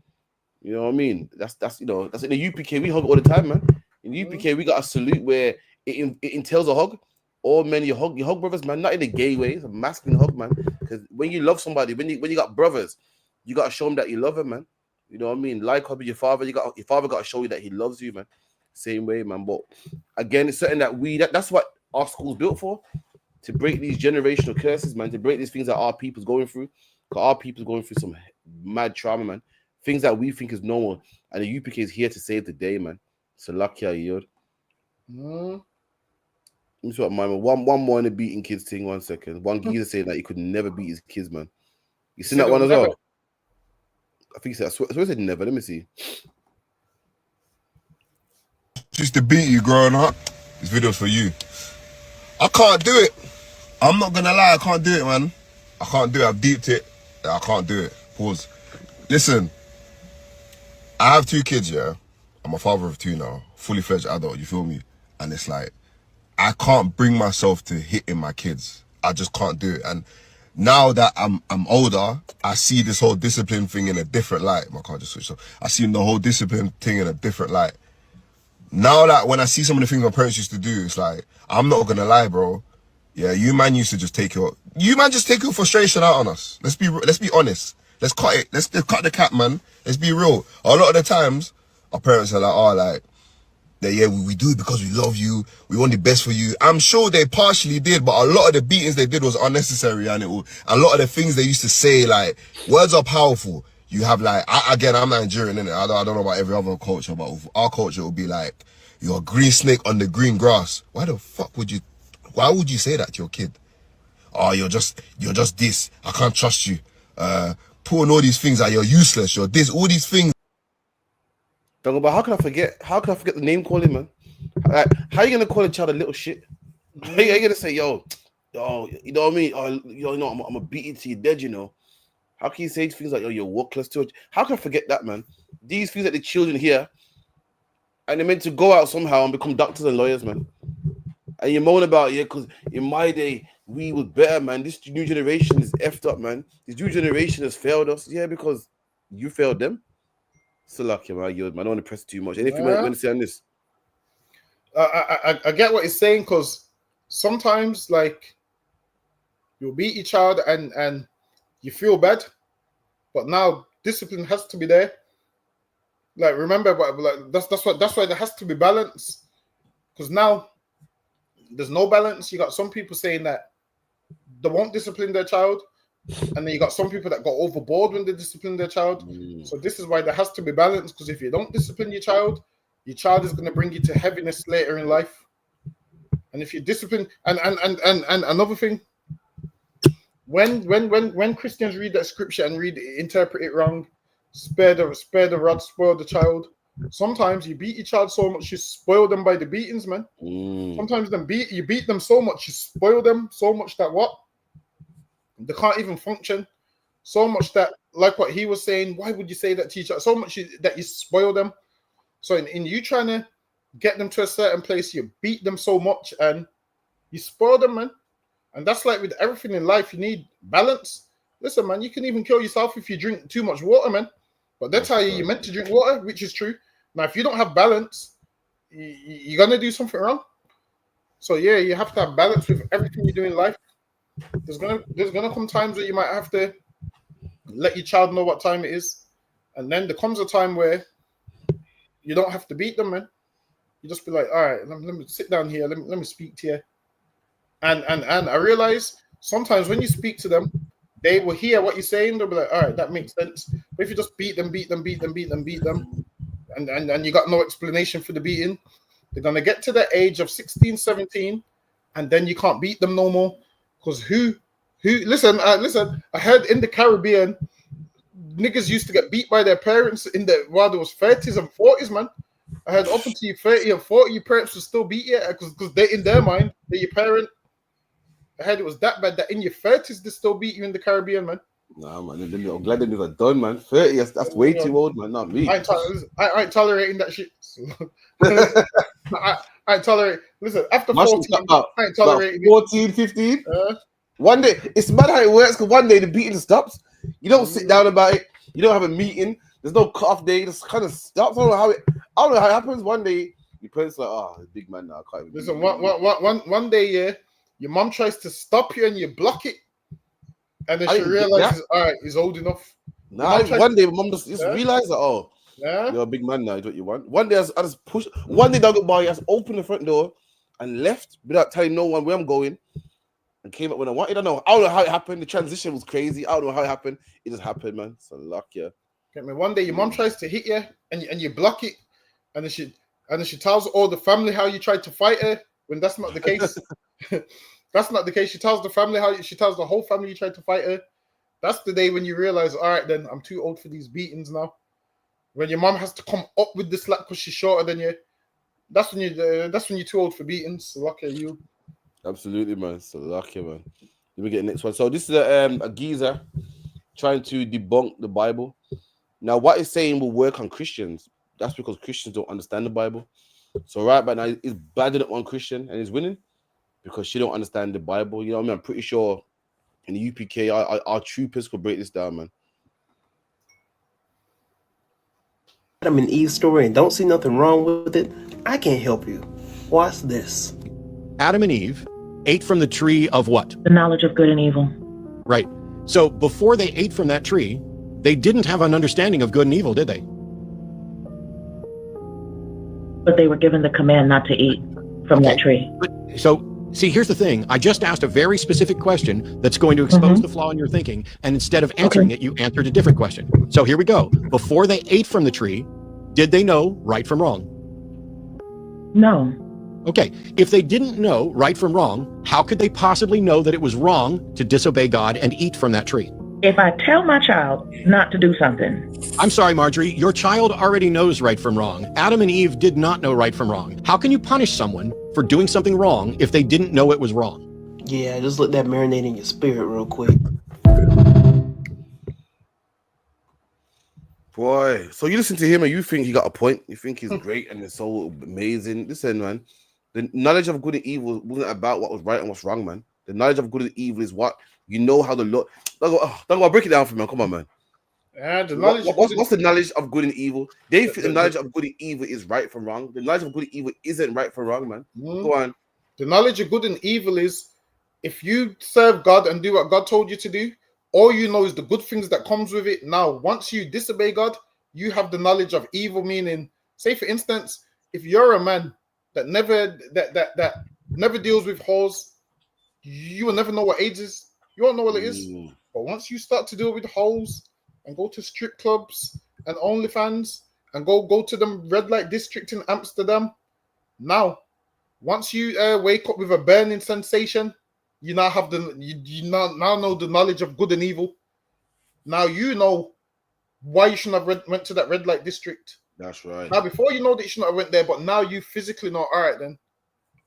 You know what I mean? That's in the UPK. We hug all the time, man. In the UPK, we got a salute where it entails a hug. All men, you hug brothers, man. Not in a gay way. It's a masculine hug, man. Because when you love somebody, when you got brothers, you gotta show them that you love them, man. You know what I mean? Like your father, your father gotta show you that he loves you, man. Same way, man. But again, it's something that that's what our school's built for, to break these generational curses, man. To break these things that our people's going through. Because our people's going through some mad trauma, man. Things that we think is normal, and the UPK is here to save the day, man. So lucky are you. Let me see what my man. One more in the beating kids thing. 1 second. One geezer saying that he could never beat his kids, man. You seen that one as well? I think he said. I swear he said never. Let me see. Used to beat you growing up. This video's for you. I can't do it. I'm not gonna lie. I can't do it, man. I can't do it. I've deeped it. I can't do it. Pause. Listen. I have 2 kids, yeah. I'm a father of 2 now. Fully fledged adult. You feel me? And it's like, I can't bring myself to hitting my kids. I just can't do it. And now that I'm older, I see this whole discipline thing in a different light. My car just switched off. I see the whole discipline thing in a different light. Now that when I see some of the things my parents used to do, it's like, I'm not gonna lie, bro. Yeah, you man used to just take your frustration out on us. Let's be honest. Let's cut it. Let's cut the cap, man. Let's be real. A lot of the times, our parents are like, oh, like, that, yeah, we do it because we love you, we want the best for you. I'm sure they partially did, but a lot of the beatings they did was unnecessary, and a lot of the things they used to say, like, words are powerful. You have like, again, I'm Nigerian, innit? I don't know about every other culture, but our culture will be like, you're a green snake on the green grass. Why would you say that to your kid? Oh, you're just this. I can't trust you. Putting all these things like you're useless, you're this, all these things. But how can I forget the name calling, man? Like, how are you gonna call a child a little shit? How are you gonna say, yo, you know what I mean? I'm gonna beat you till you're dead, you know? How can you say things like, yo, you're worthless to it? How can I forget that, man? These things that the children hear, and they're meant to go out somehow and become doctors and lawyers, man. And you moan about, yeah, because in my day, we was better, man. This new generation is effed up, man. This new generation has failed us. Yeah, because you failed them. So lucky, man. I don't want to press too much. Anything you want to say on this? I get what he's saying, because sometimes, like, you'll beat your child and you feel bad, but now discipline has to be there. Like, remember, but like that's why there has to be balance, because now there's no balance. You got some people saying that they won't discipline their child, and then you got some people that got overboard when they discipline their child. So this is why there has to be balance, because if you don't discipline your child is going to bring you to heaviness later in life. And if you discipline, and another thing, when Christians read that scripture and interpret it wrong, spare the rod, spoil the child. Sometimes you beat your child so much you spoil them by the beatings, man. Sometimes you beat them so much you spoil them so much that they can't even function. So much that, like what he was saying, why would you say that to your child? So much that you spoil them. So in you trying to get them to a certain place, you beat them so much and you spoil them, man. And that's like with everything in life, you need balance. Listen, man, you can even kill yourself if you drink too much water, man. But they tell you you're meant to drink water, which is true. Now, if you don't have balance, you're going to do something wrong. So, yeah, you have to have balance with everything you do in life. There's gonna come times where you might have to let your child know what time it is. And then there comes a time where you don't have to beat them, man. You just be like, all right, let me sit down here. Let me speak to you. And I realize sometimes when you speak to them, they will hear what you're saying. They'll be like, all right, that makes sense. But if you just beat them, and you got no explanation for the beating, they're going to get to the age of 16, 17, and then you can't beat them no more. Because listen, I heard in the Caribbean, niggas used to get beat by their parents while there was 30s and 40s, man. I heard up until you 30 and 40, your parents will still beat you because they, in their mind, they're your parent. I heard it was that bad that in your 30s, they still beat you in the Caribbean, man. Nah, man. I'm glad them are done, man. 30, that's way too old, man. Not me. I ain't tolerating that shit. I ain't tolerating. Listen, after 14, I ain't tolerating 14, 15. One day, it's mad how it works, because one day the beating stops. You don't sit down about it. You don't have a meeting. There's no cut-off day. It just kind of stops. I don't know how it happens. One day, your parents like, oh, big man now. I can't even listen, one day, yeah, your mom tries to stop you and you block it. And then she realizes, all right, he's old enough. Nah, one day, my mom just realized that, oh, you're a big man now, is what you want. One day, I just pushed. One day, dog by, I just opened the front door and left without telling no one where I'm going, and came up when I wanted. I don't know how it happened. The transition was crazy. I don't know how it happened. It just happened, man. So luck, yeah. Get me? One day, your mom tries to hit you, and you block it, and then she tells all the family how you tried to fight her when that's not the case. That's not the case. She tells the whole family you tried to fight her. That's the day when you realize, all right, then I'm too old for these beatings now. When your mom has to come up with the slap because she's shorter than you, that's when you're too old for beatings. So lucky you. Absolutely, man. So lucky, man. Let me get the next one. So this is a geezer trying to debunk the Bible. Now, what he's saying will work on Christians. That's because Christians don't understand the Bible. So right by now, he's badding up one Christian and he's winning because she don't understand the Bible. You know what I mean? I'm pretty sure in the UPK, our troopers could break this down, man. Adam and Eve story and don't see nothing wrong with it, I can't help you. Watch this. Adam and Eve ate from the tree of what? The knowledge of good and evil. Right. So before they ate from that tree, they didn't have an understanding of good and evil, did they? But they were given the command not to eat from that tree. So, see, here's the thing. I just asked a very specific question that's going to expose the flaw in your thinking, and instead of answering it, you answered a different question. So here we go. Before they ate from the tree, did they know right from wrong? No. Okay, if they didn't know right from wrong, how could they possibly know that it was wrong to disobey God and eat from that tree? If I tell my child not to do something. I'm sorry, Marjorie, your child already knows right from wrong. Adam and Eve did not know right from wrong. How can you punish someone for doing something wrong if they didn't know it was wrong? Yeah, just let that marinate in your spirit real quick. Boy, so you listen to him and you think he got a point. You think he's great and it's so amazing. Listen, man, the knowledge of good and evil wasn't about what was right and what's wrong, man. The knowledge of good and evil is what you know how to look. Don't break it down for me, man. Come on, man. The knowledge What's the knowledge of good and evil? They think the knowledge of good and evil is right from wrong. The knowledge of good and evil isn't right from wrong, man. Go on. The knowledge of good and evil is if you serve God and do what God told you to do, all you know is the good things that comes with it. Now, once you disobey God, you have the knowledge of evil, meaning, say for instance, if you're a man that never never deals with whores, you will never know what AIDS is. You won't know what it is. But once you start to deal with hoes and go to strip clubs and OnlyFans and go to the red light district in Amsterdam, now, once you wake up with a burning sensation, you now have you now know the knowledge of good and evil. Now you know why you shouldn't have went to that red light district. That's right. Now, before you know that you shouldn't have went there, but now you physically know, all right, then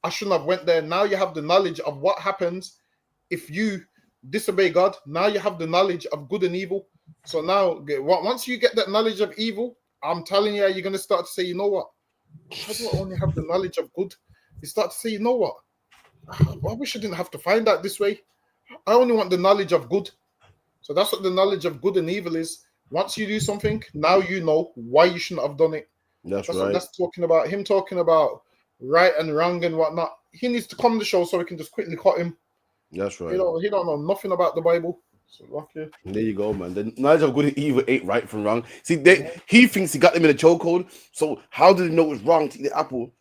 I shouldn't have went there. Now you have the knowledge of what happens if you disobey God. Now you have the knowledge of good and evil. So now, once you get that knowledge of evil, I'm telling you, you're going to start to say, you know what? How do I only have the knowledge of good? You start to say, you know what? I wish I didn't have to find out this way. I only want the knowledge of good. So that's what the knowledge of good and evil is. Once you do something, now you know why you shouldn't have done it. That's what right. that's talking about. Him talking about right and wrong and whatnot. He needs to come to the show so we can just quickly cut him. That's right. He don't know nothing about the Bible. So, okay. There you go, man. The knowledge of good and evil ain't right from wrong. See, he thinks he got them in a chokehold. So how did he know it was wrong to eat the apple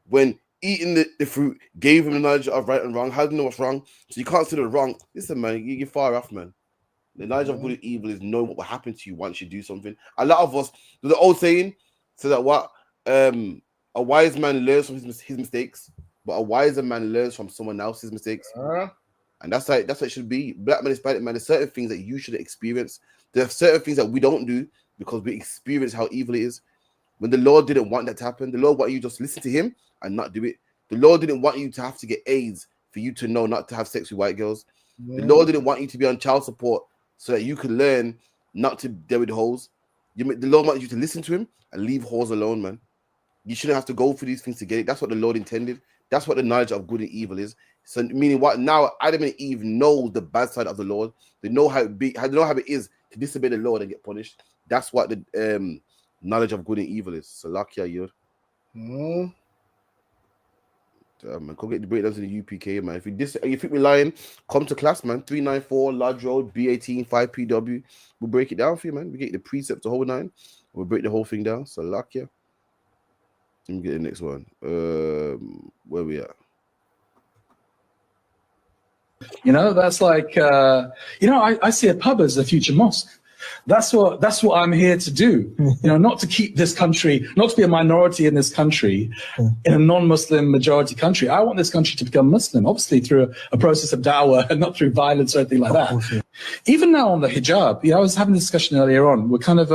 when eating the fruit gave him the knowledge of right and wrong? How do you know what's wrong? So you can't see the wrong. Listen, man, you're far off, man. The knowledge of good and evil is knowing what will happen to you once you do something. A lot of us, there's the old saying, so that what a wise man learns from his mistakes, but a wiser man learns from someone else's mistakes. And that's what it should be. Black man, Hispanic man, there's certain things that you should experience. There are certain things that we don't do because we experience how evil it is. When the Lord didn't want that to happen, the Lord wanted you to just listen to him and not do it. The Lord didn't want you to have to get AIDS for you to know not to have sex with white girls. The Lord didn't want you to be on child support so that you could learn not to deal with hoes. The Lord wanted you to listen to him and leave hoes alone, man. You shouldn't have to go through these things to get it. That's what the Lord intended. That's what the knowledge of good and evil is. So meaning what now Adam and Eve know the bad side of the Lord. They know how it is to disobey the Lord and get punished. That's what the knowledge of good and evil is. So Salakia Yud. Man, go get the breakdowns in the UPK, man. If you think we're lying, come to class, man. 394 Lodge Road, B18 5PW. We'll break it down for you, man. We get the precepts, the whole nine. We'll break the whole thing down. So Salakia. Let me get the next one. Where we at? You know, that's like, I see a pub as a future mosque. That's what I'm here to do. Not to keep this country, not to be a minority in this country, in a non-Muslim majority country. I want this country to become Muslim, obviously through a process of da'wah and not through violence or anything like that. Even now on the hijab, I was having a discussion earlier on. We're kind of,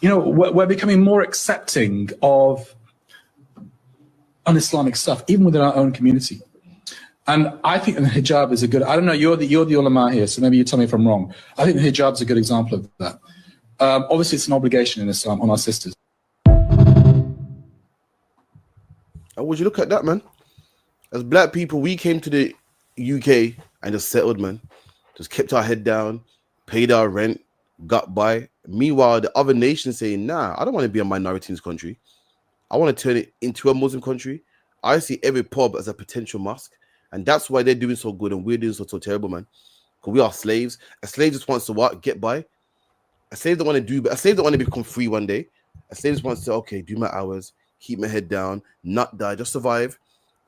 we're becoming more accepting of un-Islamic stuff, even within our own community. And I think the hijab is a good, I don't know, you're the ulama here, so maybe you tell me if I'm wrong. I think the hijab is a good example of that. Obviously, it's an obligation in Islam on our sisters. How would you look at that, man? As black people, we came to the UK and just settled, man. Just kept our head down, paid our rent, got by. Meanwhile, the other nations saying, nah, I don't want to be a minority in this country. I want to turn it into a Muslim country. I see every pub as a potential mosque. And that's why they're doing so good and we're doing so terrible, man. Because we are slaves. A slave just wants to what? Get by. A slave don't want to do, but a slave don't want to become free one day. A slave just wants to, okay, do my hours, keep my head down, not die, just survive,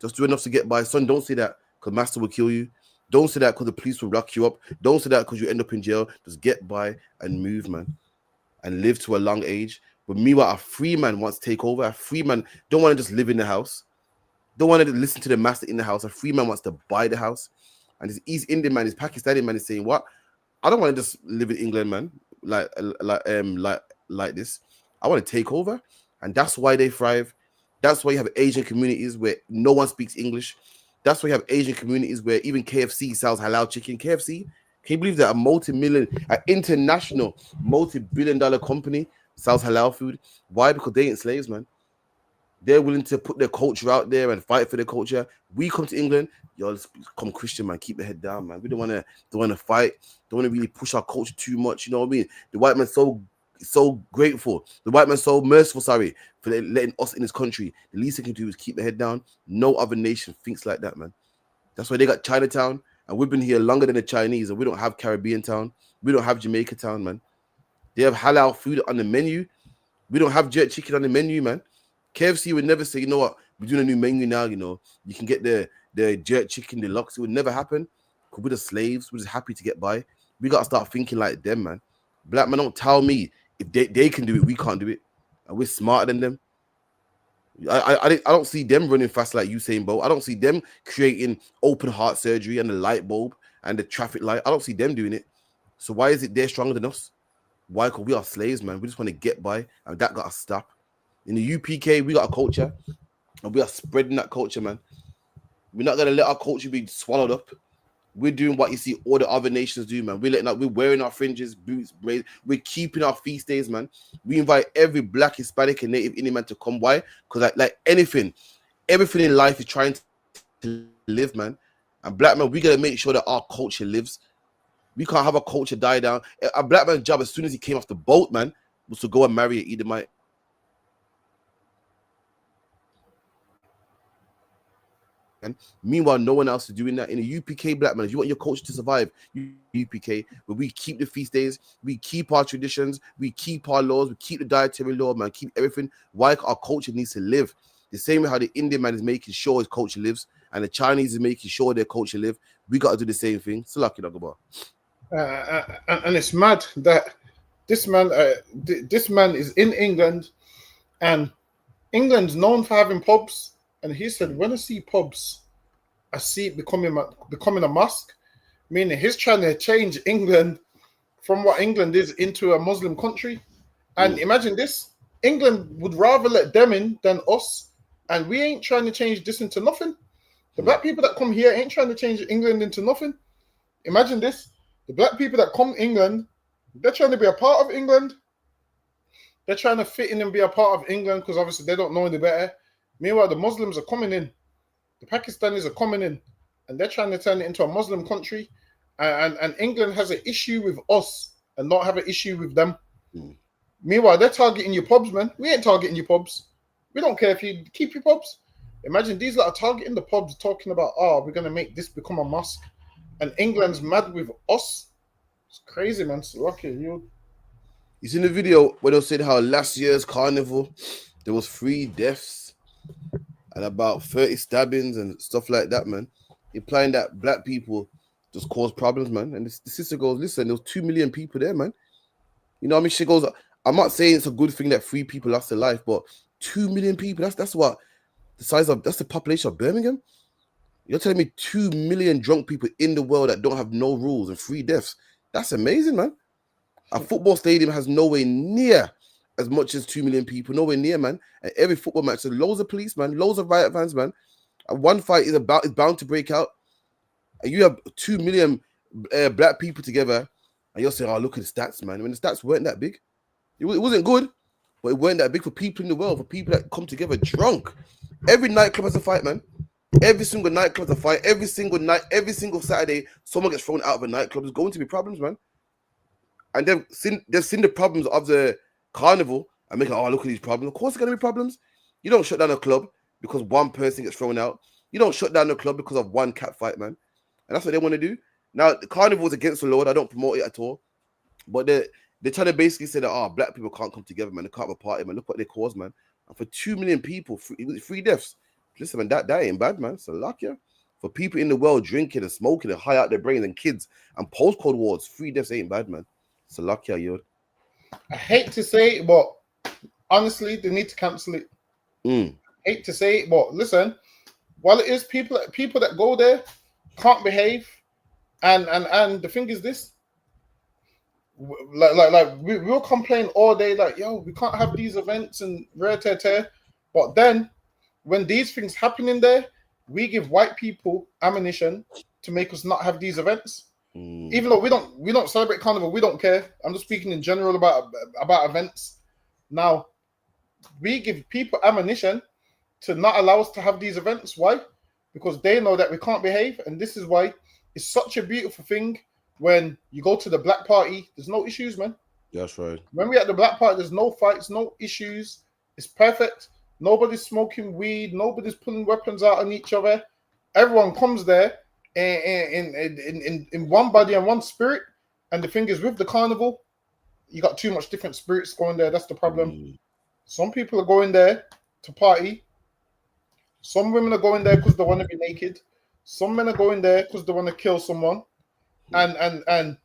just do enough to get by. Son, don't say that because master will kill you. Don't say that because the police will lock you up. Don't say that because you end up in jail. Just get by and move, man, and live to a long age. But meanwhile, a free man wants to take over. A free man don't want to just live in the house. Don't want to listen to the master in the house. A free man wants to buy the house. And this East Indian man, this Pakistani man is saying, what? I don't want to just live in England, man, like this. I want to take over. And that's why they thrive. That's why you have Asian communities where no one speaks English. That's why you have Asian communities where even KFC sells halal chicken. KFC, can you believe that an international multi-billion-dollar company sells halal food? Why? Because they ain't slaves, man. They're willing to put their culture out there and fight for their culture. We come to England, yo, let's become Christian, man. Keep the head down, man. We don't want to fight. Don't want to really push our culture too much. You know what I mean? The white man's so grateful. The white man's so merciful, for letting us in this country. The least they can do is keep the head down. No other nation thinks like that, man. That's why they got Chinatown, and we've been here longer than the Chinese, and we don't have Caribbean town. We don't have Jamaica town, man. They have halal food on the menu. We don't have jerk chicken on the menu, man. KFC would never say, you know what, we're doing a new menu now, you know, you can get the jerk chicken deluxe. It would never happen. Because we're the slaves. We're just happy to get by. We got to start thinking like them, man. Black man, don't tell me if they can do it, we can't do it. And we're smarter than them. I don't see them running fast like Usain Bolt. I don't see them creating open heart surgery and the light bulb and the traffic light. I don't see them doing it. So why is it they're stronger than us? Why? Because we are slaves, man. We just want to get by, and that got to stop. In the UPK, we got a culture, and we are spreading that culture, man. We're not gonna let our culture be swallowed up. We're doing what you see all the other nations do, man. We're wearing our fringes, boots, braids. We're keeping our feast days, man. We invite every Black, Hispanic, and Native Indian man to come. Why? Because like everything in life is trying to live, man. And Black man, we gotta make sure that our culture lives. We can't have a culture die down. A Black man's job, as soon as he came off the boat, man, was to go and marry an Edomite. And meanwhile, no one else is doing that. In the UPK, Black man, if you want your culture to survive, UPK, where we keep the feast days, we keep our traditions, we keep our laws, we keep the dietary law, man, keep everything. Why? Our culture needs to live. The same way how the Indian man is making sure his culture lives, and the Chinese is making sure their culture live. We got to do the same thing. So lucky, Dagaba. And it's mad that this man is in England, and England's known for having pubs. And he said, when I see pubs, I see it becoming a mosque, meaning he's trying to change England from what England is into a Muslim country. And imagine this, England would rather let them in than us, and we ain't trying to change this into nothing. The Black people that come here ain't trying to change England into nothing. Imagine this, the Black people that come to England, they're trying to be a part of England. They're trying to fit in and be a part of England because obviously they don't know any better. Meanwhile, the Muslims are coming in, the Pakistanis are coming in, and they're trying to turn it into a Muslim country. And England has an issue with us and not have an issue with them. Meanwhile, they're targeting your pubs, man. We ain't targeting your pubs. We don't care if you keep your pubs. Imagine these lot are targeting the pubs, talking about, oh, we're going to make this become a mosque. And England's mad with us. It's crazy, man. It's lucky. You seen the video where they said how last year's carnival, there was 3 deaths and about 30 stabbings and stuff like that, man, implying that Black people just cause problems, man. And the sister goes, listen, there was 2 million people there, man. You know what I mean? She goes, I'm not saying it's a good thing that 3 people lost their life, but 2 million people, that's what the size of, that's the population of Birmingham. You're telling me 2 million drunk people in the world that don't have no rules and 3 deaths. That's amazing, man. A football stadium has nowhere near as much as 2 million people, nowhere near, man. And every football match, there's loads of police, man, loads of riot vans, man. And one fight is bound to break out. And you have 2 million Black people together, and you're saying, oh, look at the stats, man. When the stats weren't that big. It wasn't good, but it weren't that big for people in the world, for people that come together drunk. Every nightclub has a fight, man. Every single nightclub has a fight. Every single night, every single Saturday, someone gets thrown out of a nightclub. There's going to be problems, man. And they've seen the problems of the carnival and making, oh, look at these problems. Of course, there's going to be problems. You don't shut down a club because one person gets thrown out. You don't shut down a club because of one cat fight, man. And that's what they want to do. Now, the carnival is against the law. I don't promote it at all. But they're trying to basically say that, oh, Black people can't come together, man. They can't have a party, man. Look what they cause, man. And for 2 million people, three deaths. Listen, man, that ain't bad, man. It's a luck, yeah. For people in the world drinking and smoking and high out their brains and kids and postcode wars, 3 deaths ain't bad, man. It's a luck, yeah, yo. I hate to say it, but honestly, they need to cancel it. Hate to say it, but listen, while it is people that go there can't behave, and the thing is this, we'll complain all day, like, yo, we can't have these events and rare tear tear, but then when these things happen in there, we give white people ammunition to make us not have these events. Even though we don't celebrate carnival, we don't care. I'm just speaking in general about events. Now, we give people ammunition to not allow us to have these events. Why? Because they know that we can't behave, and this is why it's such a beautiful thing when you go to the black party. There's no issues, man. That's right. When we're at the black party, there's no fights, no issues. It's perfect. Nobody's smoking weed. Nobody's pulling weapons out on each other. Everyone comes there in one body and one spirit. And the thing is, with the carnival, you got too much different spirits going there. That's the problem. Some people are going there to party. Some women are going there because they want to be naked. Some men are going there because they want to kill someone. And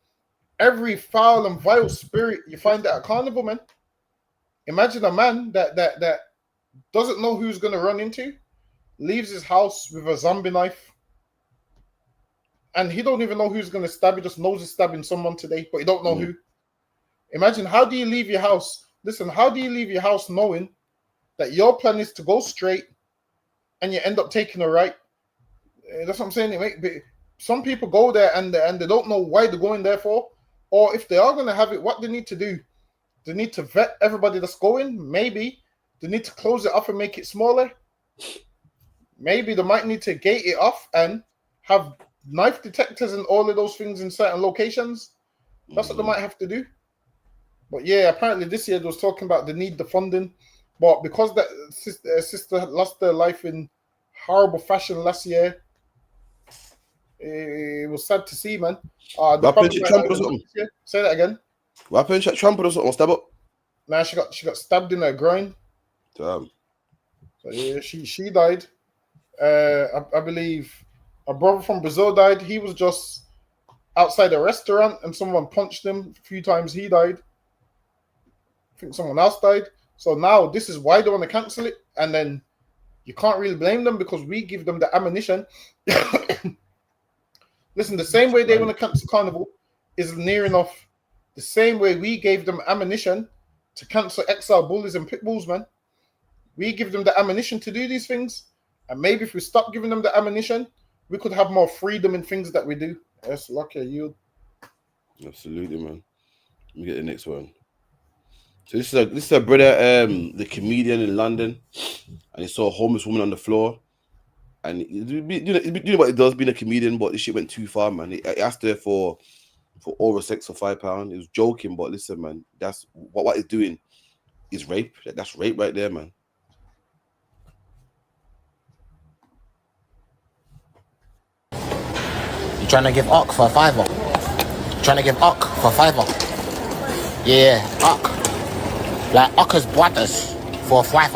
every foul and vile spirit you find at a carnival, man. Imagine a man that doesn't know who's going to run into, leaves his house with a zombie knife, and he don't even know who's going to stab. He just knows he's stabbing someone today, but he don't know who. Imagine, how do you leave your house? Listen, how do you leave your house knowing that your plan is to go straight and you end up taking a right? That's what I'm saying. Some people go there and they don't know why they're going there for, or if they are going to have it, what they need to do. They need to vet everybody that's going. Maybe they need to close it off and make it smaller. Maybe they might need to gate it off and have knife detectors and all of those things in certain locations. That's what they might have to do. But yeah, apparently this year they was talking about they need the funding. But because that sister lost her life in horrible fashion last year, it was sad to see, man. Say that again. What happened? Trump or something? Stab up? Nah, she got stabbed in her groin. Damn. So yeah, she died. I believe a brother from Brazil died. He was just outside a restaurant and someone punched him a few times. He died. I think someone else died. So now this is why they want to cancel it, and then you can't really blame them because we give them the ammunition. Listen, the same way they want to cancel Carnival is near enough the same way we gave them ammunition to cancel XR bullies and pit bulls, man. We give them the ammunition to do these things, and maybe if we stop giving them the ammunition, we could have more freedom in things that we do. That's lucky you. Absolutely, man. Let me get the next one. So this is a brother, the comedian in London, and he saw a homeless woman on the floor, and you know what it does being a comedian, but this shit went too far, man. He asked her for oral sex for £5. He was joking, but listen, man, that's what he's doing is rape. That's rape right there, man. You trying to give Ock for a £5? Trying to give Ock for a £5? Yeah, Ock. Like Ocker's brothers for a £5.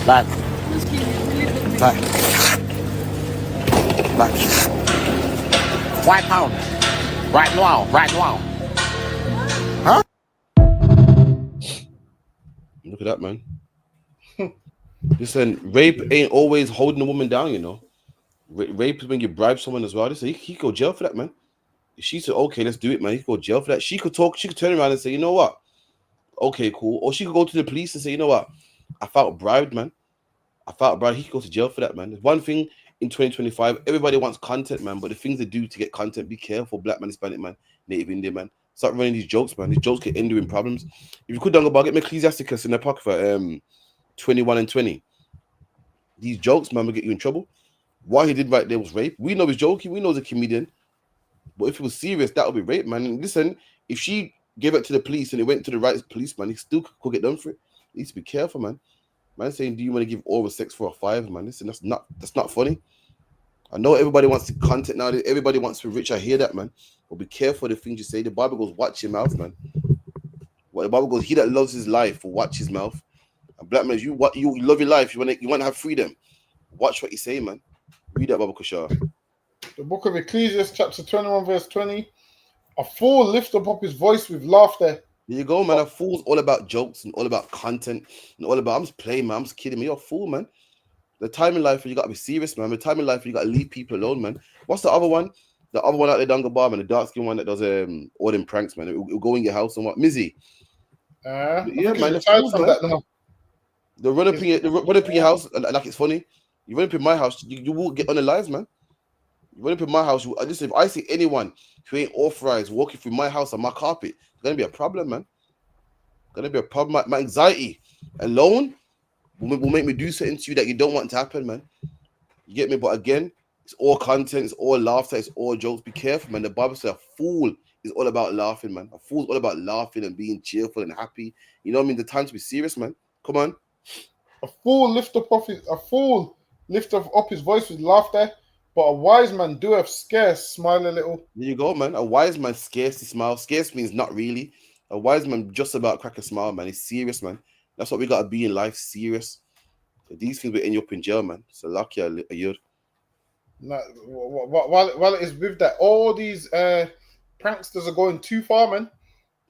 Like £5. Right now. Huh? Look at that, man. Listen, rape ain't always holding a woman down, you know. Rape is when you bribe someone as well. Listen, he could go jail for that, man. If she said, okay, let's do it, man, he could go jail for that. She could turn around and say, you know what? Okay, cool. Or she could go to the police and say, you know what? I felt bribed, man. He could go to jail for that, man. There's one thing in 2025, everybody wants content, man, but the things they do to get content, be careful, black man, Hispanic man, Native Indian man. Start running these jokes, man. These jokes get end in problems. If you could down about get me Ecclesiasticus in the pocket for 21 and 20. These jokes, man, will get you in trouble. What he did right there was rape. We know he's joking. We know he's a comedian. But if it was serious, that would be rape, man. And listen, if she gave it to the police and it went to the right policeman, he still could get done for it. He needs to be careful, man. Man saying, do you want to give oral sex for a £5, man? Listen, that's not funny. I know everybody wants the content now. Everybody wants to be rich. I hear that, man. But be careful of the things you say. The Bible goes, watch your mouth, man. What the Bible goes, he that loves his life will watch his mouth. And black man, you love your life. You want to have freedom. Watch what you say, man. Read that, Baba Kushar. The book of Ecclesiastes, chapter 21, verse 20. A fool lift up his voice with laughter. There you go, man. A fool's all about jokes and all about content and all about, I'm just playing, man. I'm just kidding me. You're a fool, man. The time in life where you got to be serious, man. The time in life where you got to leave people alone, man. What's the other one? The other one out there, Dunga Bar, man. The dark skin one that does all them pranks, man. It'll go in your house and what? Mizzy. Yeah, man. The retired fools, from man. that now. They run up in your house like it's funny. You run up in my house, you won't get unalive, man. You run up in my house. Listen, if I see anyone who ain't authorized walking through my house on my carpet, it's gonna be a problem, man. Gonna be a problem. My anxiety alone will make me do something to you that you don't want to happen, man. You get me? But again, it's all content, it's all laughter, it's all jokes. Be careful, man. The Bible says a fool is all about laughing, man. A fool's all about laughing and being cheerful and happy. You know what I mean? The time to be serious, man. Come on. A fool lift up his voice with laughter, but a wise man doeth scarce smile a little. There you go, man. A wise man scarcely smiles. Scarce means not really. A wise man just about crack a smile, man. He's serious, man. That's what we gotta be in life, serious. So these things will end you up in jail, man. So lucky a year. Nah, while it is with that, all these pranksters are going too far, man.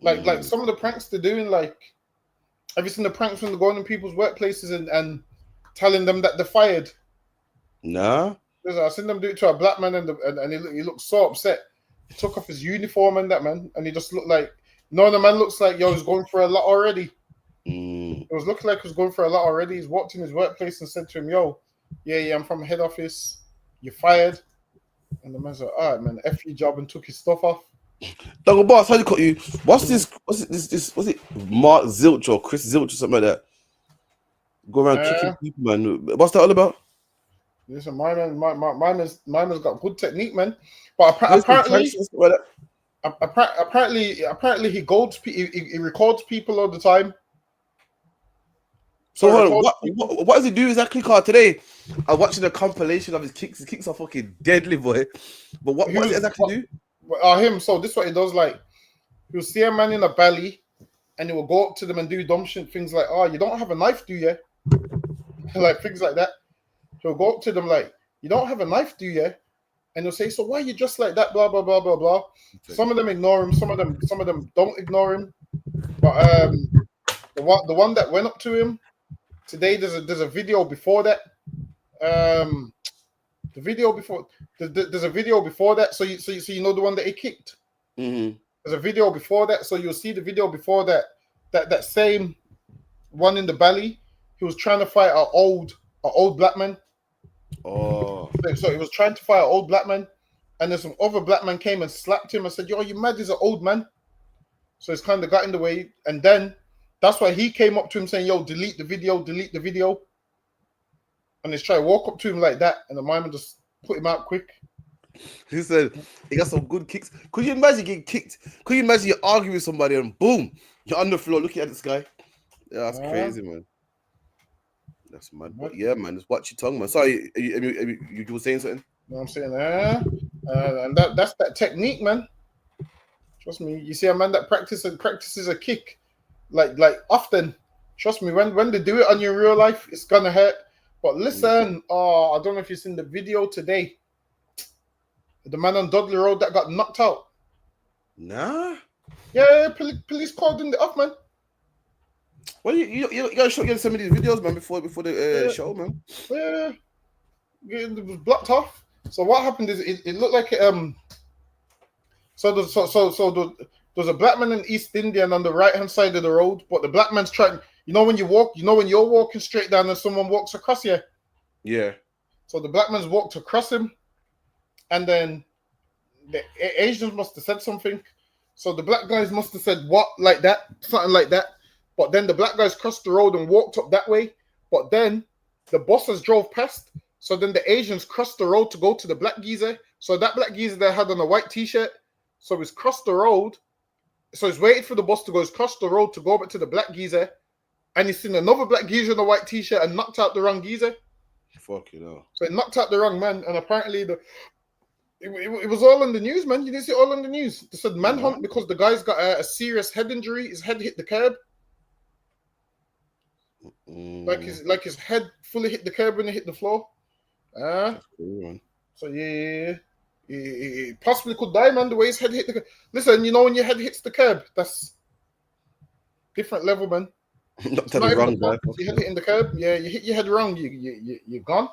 Like some of the pranks they're doing, like, have you seen the pranks when they're going in people's workplaces and telling them that they're fired? Nah. I've seen them do it to a black man and he looked so upset. He took off his uniform and that, man, and he just looked like, the man looks like, he's going for a lot already. It was looking like he was going for a lot already. He's walked in his workplace and said to him, yeah, I'm from head office. You're fired. And the man's like, all right, man, F your job, and took his stuff off. Double boss, how do you call you? What's it? Mark Zilch or Chris Zilch or something like that? Go around kicking people, man. What's that all about? Listen, my man's got good technique, man. But apparently he he records people all the time. So what does he do exactly? Cause today I'm watching a compilation of his kicks. His kicks are fucking deadly, boy. But what does he exactly do? Him. So this is what he does. Like, he'll see a man in a belly, and he will go up to them and do dumb shit, things like, "Oh, you don't have a knife, do you?" Like things like that. He'll go up to them like, "You don't have a knife, do you?" And he'll say, "So why are you just like that?" Blah blah blah blah blah. Some of them ignore him. Some of them don't ignore him. But the one that went up to him today, there's a video before that. The video before there's a video before that. So you know the one that he kicked. Mm-hmm. There's a video before that. So you'll see the video before that. That same one in the belly. He was trying to fight an old black man. Oh. So he was trying to fight an old black man, and then some other black man came and slapped him and said, "Yo, you mad? He's an old man." So he's kind of got in the way, and then that's why he came up to him saying, "Yo, delete the video." And he's trying to walk up to him like that, and the man just put him out quick. He said he got some good kicks. Could you imagine getting kicked? Could you imagine you're arguing with somebody and boom, you're on the floor looking at this guy? Yeah, that's crazy, man. That's mad. But yeah, man, just watch your tongue, man. Sorry, you were saying something? You know what I'm saying? And that's that technique, man. Trust me. You see a man that practices a kick, like often. Trust me, when they do it on you in real life, it's gonna hurt. But listen, I don't know if you've seen the video today. The man on Dudley Road that got knocked out. Nah. Yeah, police called him off, man. Well, you gotta show some of these videos, man, before the show, man. Yeah, it was blocked off. So what happened is it looked like So there's a black man in East India on the right hand side of the road, but the black man's trying. When you're walking straight down and someone walks across you. Yeah. So the black man's walked across him, and then the Asians must have said something. So the black guys must have said what, like that, something like that. But then the black guys crossed the road and walked up that way. But then the bosses drove past. So then the Asians crossed the road to go to the black geezer. So that black geezer there had on a white t-shirt. So he's crossed the road. So he's waited for the bus to go. He's crossed the road to go back to the black geezer. And he's seen another black geezer in a white t-shirt and knocked out the wrong geezer. Fuck you know. So he knocked out the wrong man. And apparently it was all in the news, man. You didn't see it all in the news. They said manhunt because the guy's got a serious head injury. His head hit the curb. Like his head fully hit the curb when it hit the floor. That's cool, man. So yeah. He possibly could die, man. The way his head hit the curb. Listen, you know when your head hits the curb, that's different level, man. Not It's to not the even wrong a guy. bump, you hit it in the curb. Yeah, you hit your head wrong. You're gone.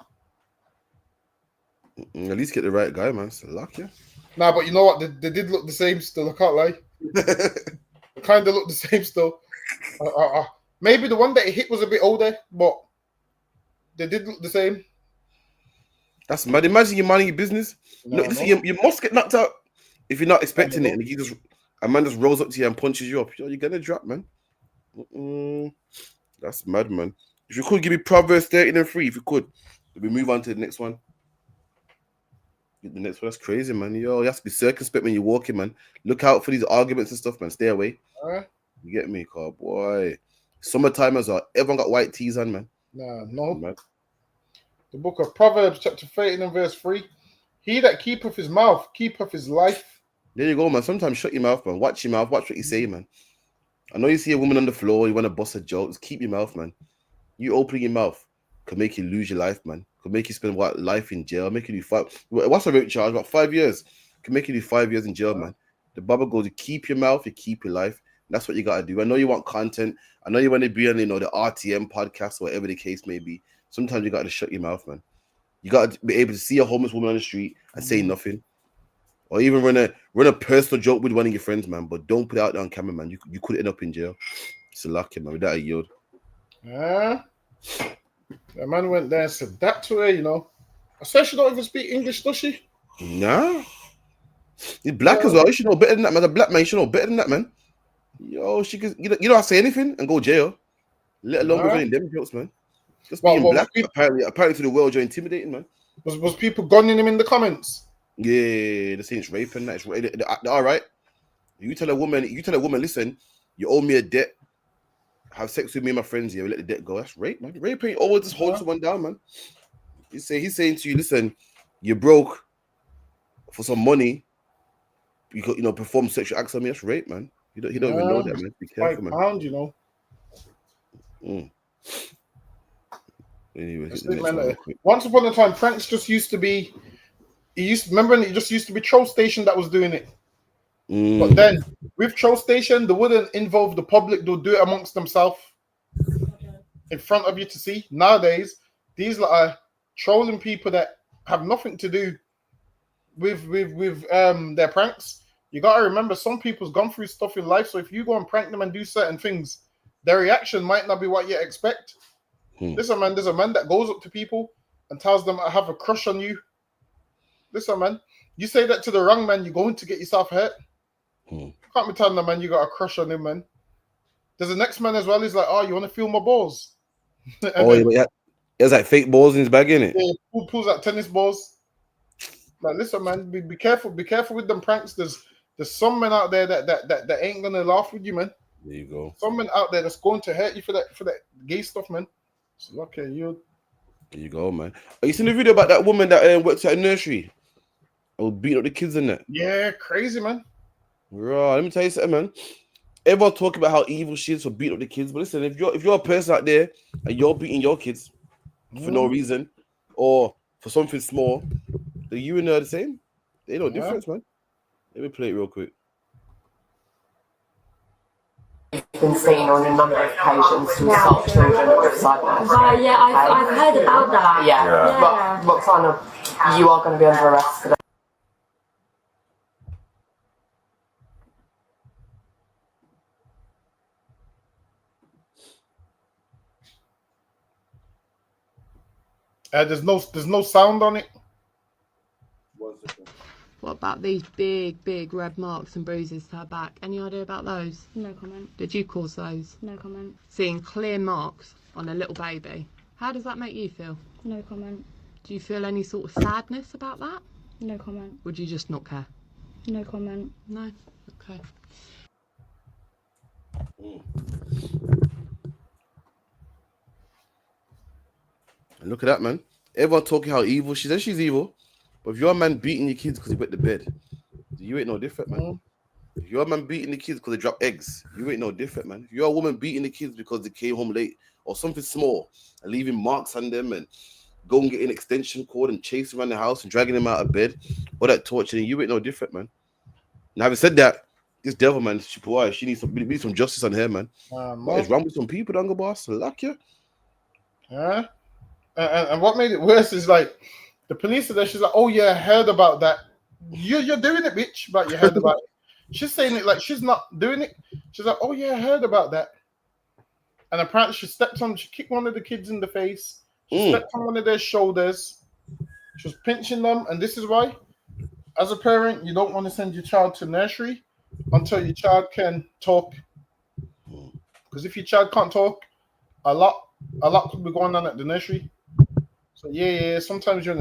At least get the right guy, man. It's a luck, yeah. Nah, but you know what? They did look the same still. I can't lie. They kind of look the same still. Maybe the one that he hit was a bit older, but they did look the same. That's mad. Imagine you're minding your business. No, you must get knocked out if you're not expecting it, and a man just rolls up to you and punches you up. You're gonna drop, man. That's mad, man. If you could give me Proverbs 13:3, if you could, we move on to the next one. The next one, that's crazy, man. Yo, you have to be circumspect when you're walking, man. Look out for these arguments and stuff, man. Stay away. You get me, car boy. Summertime as well. Everyone got white tees on, man. No. Man. The book of Proverbs, chapter 13 and verse 3. He that keepeth his mouth, keepeth his life. There you go, man. Sometimes shut your mouth, man. Watch your mouth. Watch what you say, man. I know you see a woman on the floor, you want to bust a joke. Just keep your mouth, man. You opening your mouth could make you lose your life, man. Could make you spend life in jail. Make you do 5. What's the rate charge? About 5 years. Could make you do 5 years in jail, man. The Bible goes, you keep your mouth, you keep your life. That's what you gotta do. I know you want content. I know you want to be on, the RTM podcast, or whatever the case may be. Sometimes you gotta shut your mouth, man. You gotta be able to see a homeless woman on the street and say nothing, or even run a personal joke with one of your friends, man. But don't put it out there on camera, man. You could end up in jail. It's a lucky, man. Without a yield. The man went there and said that to her, I said she don't even speak English, does she? Nah. He's black as well. You should know better than that, man. A black man, you should know better than that, man. Yo, she could, you don't say anything and go jail. Let alone preventing them jokes, man. Just being black, apparently to the world, you're intimidating, man. Was people gunning him in the comments? Yeah, they're saying it's rape and that. They're all right. You tell a woman, listen, you owe me a debt. Have sex with me and my friends here. We let the debt go. That's rape, man. Rape ain't always just hold someone down, man. He's saying to you, listen, you're broke for some money. You could, perform sexual acts on me. That's rape, man. He don't even know that, man. Be careful, man. Anyway, once upon a time, pranks just used to be. Remember, it just used to be Troll Station that was doing it. But then with Troll Station, they wouldn't involve the public. They'll do it amongst themselves in front of you to see. Nowadays, these are trolling people that have nothing to do with their pranks. You gotta remember, some people's gone through stuff in life, so if you go and prank them and do certain things, their reaction might not be what you expect. There's a man that goes up to people and tells them, I have a crush on you. Listen, man, you say that to the wrong man, you're going to get yourself hurt. Can't be telling the man you got a crush on him, man. There's the next man as well. He's like, oh, you want to feel my balls? Yeah. There's like fake balls in his bag, innit? Yeah, pulls out tennis balls. Like, listen, man, be careful. Be careful with them pranks. There's some men out there that ain't gonna laugh with you, man. There you go. Some men out there that's going to hurt you for that gay stuff, man. So, okay, you. There you go, man. You seen the video about that woman that works at a nursery? I was beating up the kids in that. Yeah, crazy, man. Bro, let me tell you something, man. Everyone talking about how evil she is for beating up the kids, but listen, if you're a person out there and you're beating your kids for no reason or for something small, then you and her are the same. They no difference, man. Let me play it real quick. Been seen on a number of occasions to assault children with sadness. Right, yeah, I've heard about that. Yeah. But kind of, you are going to be under arrest for that. There's no sound on it. What about these big red marks and bruises to her back? Any idea about those? No comment. Did you cause those? No comment. Seeing clear marks on a little baby. How does that make you feel? No comment. Do you feel any sort of sadness about that? No comment. Would you just not care? No comment. No? Okay. And look at that, man. Everyone talking how evil she says she's evil. But if you're a man beating your kids because they wet the bed, you ain't no different, man. If you're a man beating the kids because they drop eggs, you ain't no different, man. If you're a woman beating the kids because they came home late or something small and leaving marks on them and go and get an extension cord and chase around the house and dragging them out of bed, or that torturing you ain't no different, man. Now, having said that, this devil, man, she needs some justice on her, man. What is wrong with some people, Dunga boss? Luck you. Yeah. And what made it worse is like the police are there. She's like, "Oh yeah, I heard about that. You're doing it, bitch." But you heard about it. She's saying it like she's not doing it. She's like, "Oh yeah, I heard about that." And apparently, she kicked one of the kids in the face. She stepped on one of their shoulders. She was pinching them, and this is why, as a parent, you don't want to send your child to nursery until your child can talk. Because if your child can't talk, a lot could be going on at the nursery. So yeah. Sometimes you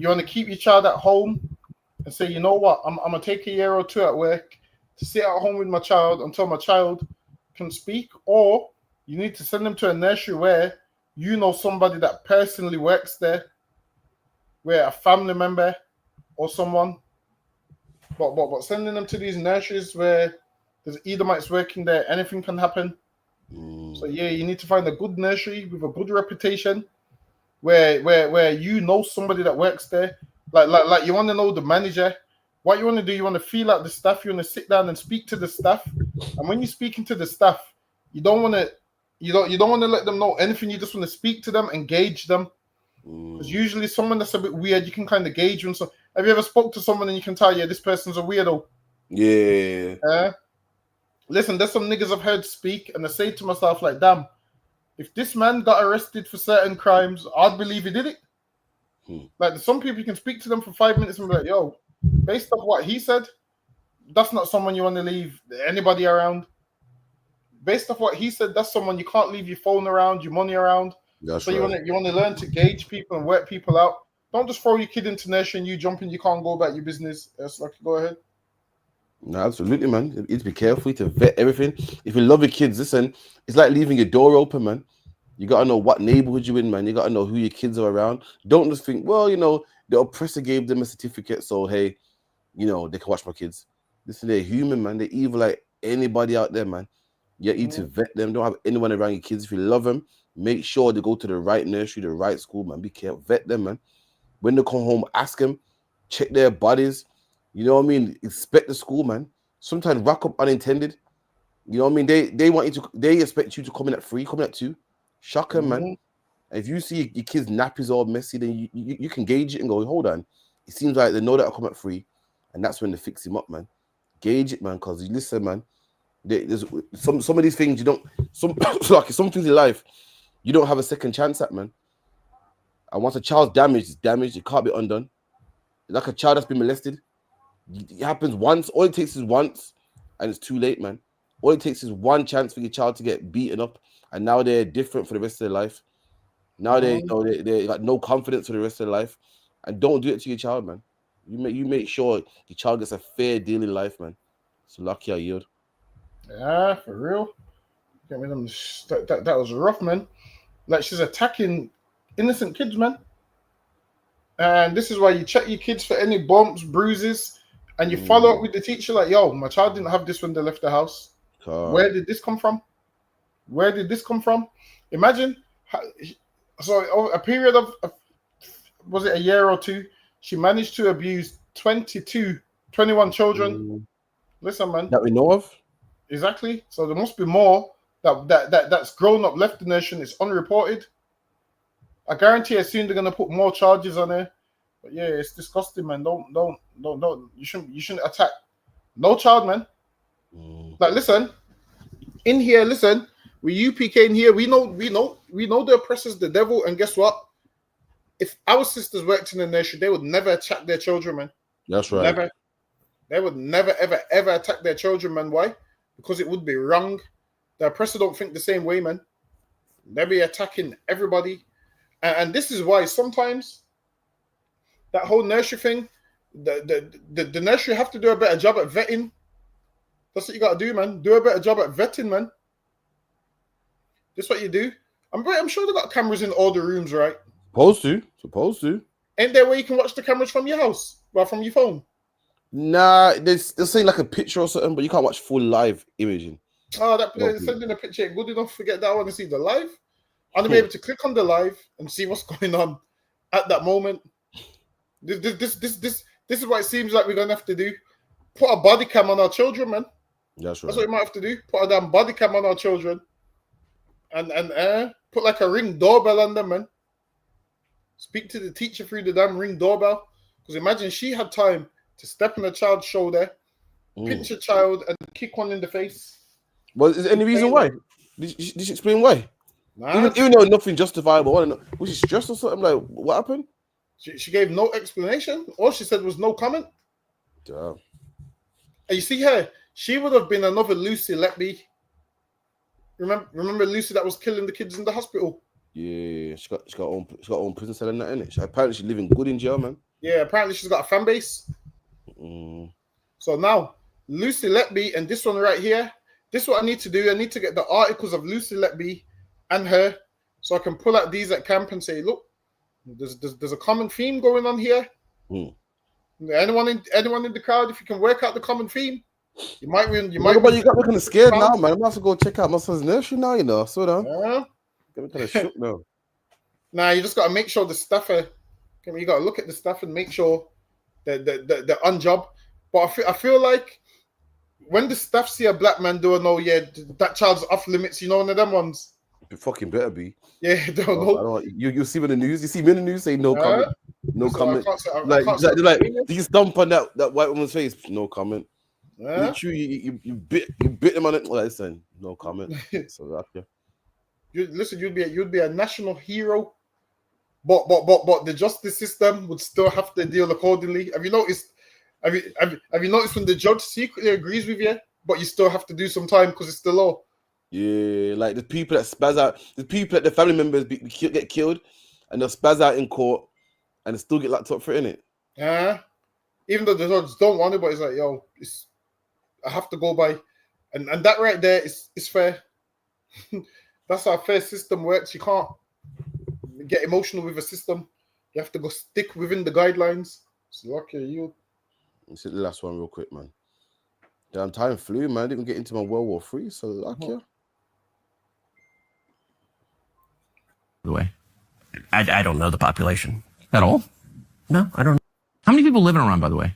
want to keep your child at home and say, you know what, I'm gonna take a year or two at work to sit at home with my child until my child can speak, or you need to send them to a nursery where you know somebody that personally works there, where a family member or someone. But sending them to these nurseries where there's Edomites working there, anything can happen. So yeah, you need to find a good nursery with a good reputation, where you know somebody that works there. Like you want to know the manager. What you want to do, you want to feel out the staff. You want to sit down and speak to the staff. And when you're speaking to the staff, you don't want to let them know anything. You just want to speak to them, engage them. Because usually someone that's a bit weird, you can kind of gauge them. So have you ever spoke to someone and you can tell, yeah, this person's a weirdo? Yeah. Listen, there's some niggas I've heard speak, and I say to myself, like, damn, if this man got arrested for certain crimes, I'd believe he did it. Like, some people, you can speak to them for 5 minutes and be like, yo, based off what he said, that's not someone you want to leave anybody around. Based off what he said, that's someone you can't leave your phone around, your money around. That's so right. you want to learn to gauge people and work people out. Don't just throw your kid into nursery and you jump in, you can't go about your business. Yes, like, go ahead. No, absolutely, man. You need to be careful. You need to vet everything. If you love your kids, listen, it's like leaving your door open, man. You got to know what neighborhood you're in, man. You got to know who your kids are around. Don't just think, well, the oppressor gave them a certificate, so, hey, they can watch my kids. Listen, they're human, man. They're evil like anybody out there, man. You need to vet them. Don't have anyone around your kids. If you love them, make sure they go to the right nursery, the right school, man. Be careful. Vet them, man. When they come home, ask them. Check their bodies. You know what I mean? Inspect the school, man. Sometimes rack up unintended. You know what I mean? They expect you to come in at 3, come in at 2. Shock them, man. If you see your kids' nappies all messy, then you can gauge it and go, hold on. It seems like they know that I'll come at 3, and that's when they fix him up, man. Gauge it, man, because listen, man. There's some of these things you don't. Some things in life you don't have a second chance at, man. And once a child's damaged, it's damaged. It can't be undone. Like a child that's been molested. It happens once. All it takes is once, and it's too late, man. All it takes is one chance for your child to get beaten up, and now they're different for the rest of their life. Now they got no confidence for the rest of their life, and don't do it to your child, man. You make sure your child gets a fair deal in life, man. So lucky I yield. Yeah, for real. Get rid of them. That was rough, man. Like, she's attacking innocent kids, man. And this is why you check your kids for any bumps, bruises, and you follow up with the teacher like, yo, my child didn't have this when they left the house. Where did this come from? Where did this come from? Imagine. So over a period of, was it a year or 2, she managed to abuse 21 children. Listen, man. That we know of? Exactly. So there must be more that's grown up, left the nation, it's unreported. I guarantee as soon they're gonna put more charges on her. But yeah, it's disgusting, man. Don't. You shouldn't attack no child, man. Like, listen, in here, listen, we UPK in here, we know the oppressor's the devil, and guess what? If our sisters worked in the nation, they would never attack their children, man. That's right. Never. They would never, ever attack their children, man. Why? Because it would be wrong. The oppressor don't think the same way, man. They'll be attacking everybody. And this is why sometimes that whole nursery thing, the nursery have to do a better job at vetting. That's what you got to do, man. Do a better job at vetting, man. That's what you do. I'm sure they got cameras in all the rooms, right? Supposed to. Ain't there where you can watch the cameras from your house? Well, from your phone? Nah, they're saying like a picture or something, but you can't watch full live imaging. Oh, that Okay. sending a picture ain't good enough. Forget that. I want to see the live. I want to be able to click on the live and see what's going on at that moment. This is what it seems like we're gonna have to do. Put a body cam on our children, man. That's right. That's what we might have to do. Put a damn body cam on our children, and put like a Ring doorbell on them, man. Speak to the teacher through the damn Ring doorbell. Because imagine she had time to step on a child's shoulder, pinch a child, and kick one in the face. Well, is there any reason why? Did she explain why? Nah, Even though nothing justifiable, I don't know. Was she stressed or something? Like, what happened? She gave no explanation. All she said was no comment. Damn. And you see her, she would have been another Lucy Letby. Remember Lucy that was killing the kids in the hospital? Yeah, she got her own prison cell and that, innit? Apparently she's living good in jail, man. Yeah, apparently she's got a fan base. So now, Lucy Letby and this one right here, this is what I need to do. I need to get the articles of Lucy Letby and her, so I can pull out these at camp and say, look, there's a common theme going on here. Anyone in the crowd, if you can work out the common theme, you might win. You got me kind of scared now, man. I'm gonna have to go check out my son's nursery now, you know. So down. Yeah. Get me kind of shook now. Nah, you just got to make sure the staff are. You got to look at the staff and make sure that they're on job. But I feel like when the staff see a black man doing, oh yeah, that child's off limits. You know, one of them ones. It fucking better be. Yeah, don't know. You see me in the news. You see me in the news say no comment. No comment. I can't say do you stomp on that white woman's face? No comment. Yeah. You bit them on it. Well, listen, no comment. So that, yeah. You'd be a national hero, but the justice system would still have to deal accordingly. Have you noticed? Have you noticed when the judge secretly agrees with you, but you still have to do some time because it's the law? Yeah, like the people that spaz out, the people that the family members get killed, and they'll spaz out in court, and they still get locked up for it, innit? Yeah. Even though the judge don't want it, but it's like, yo, I have to go by, and that right there is fair. That's how a fair system works. You can't get emotional with a system. You have to go stick within the guidelines. So okay, you. Let's hit the last one real quick, man. Damn, time flew, man. I didn't even get into my World War III, so lucky. The way, I don't know the population at all. No, I don't. How many people live in Iran, by the way?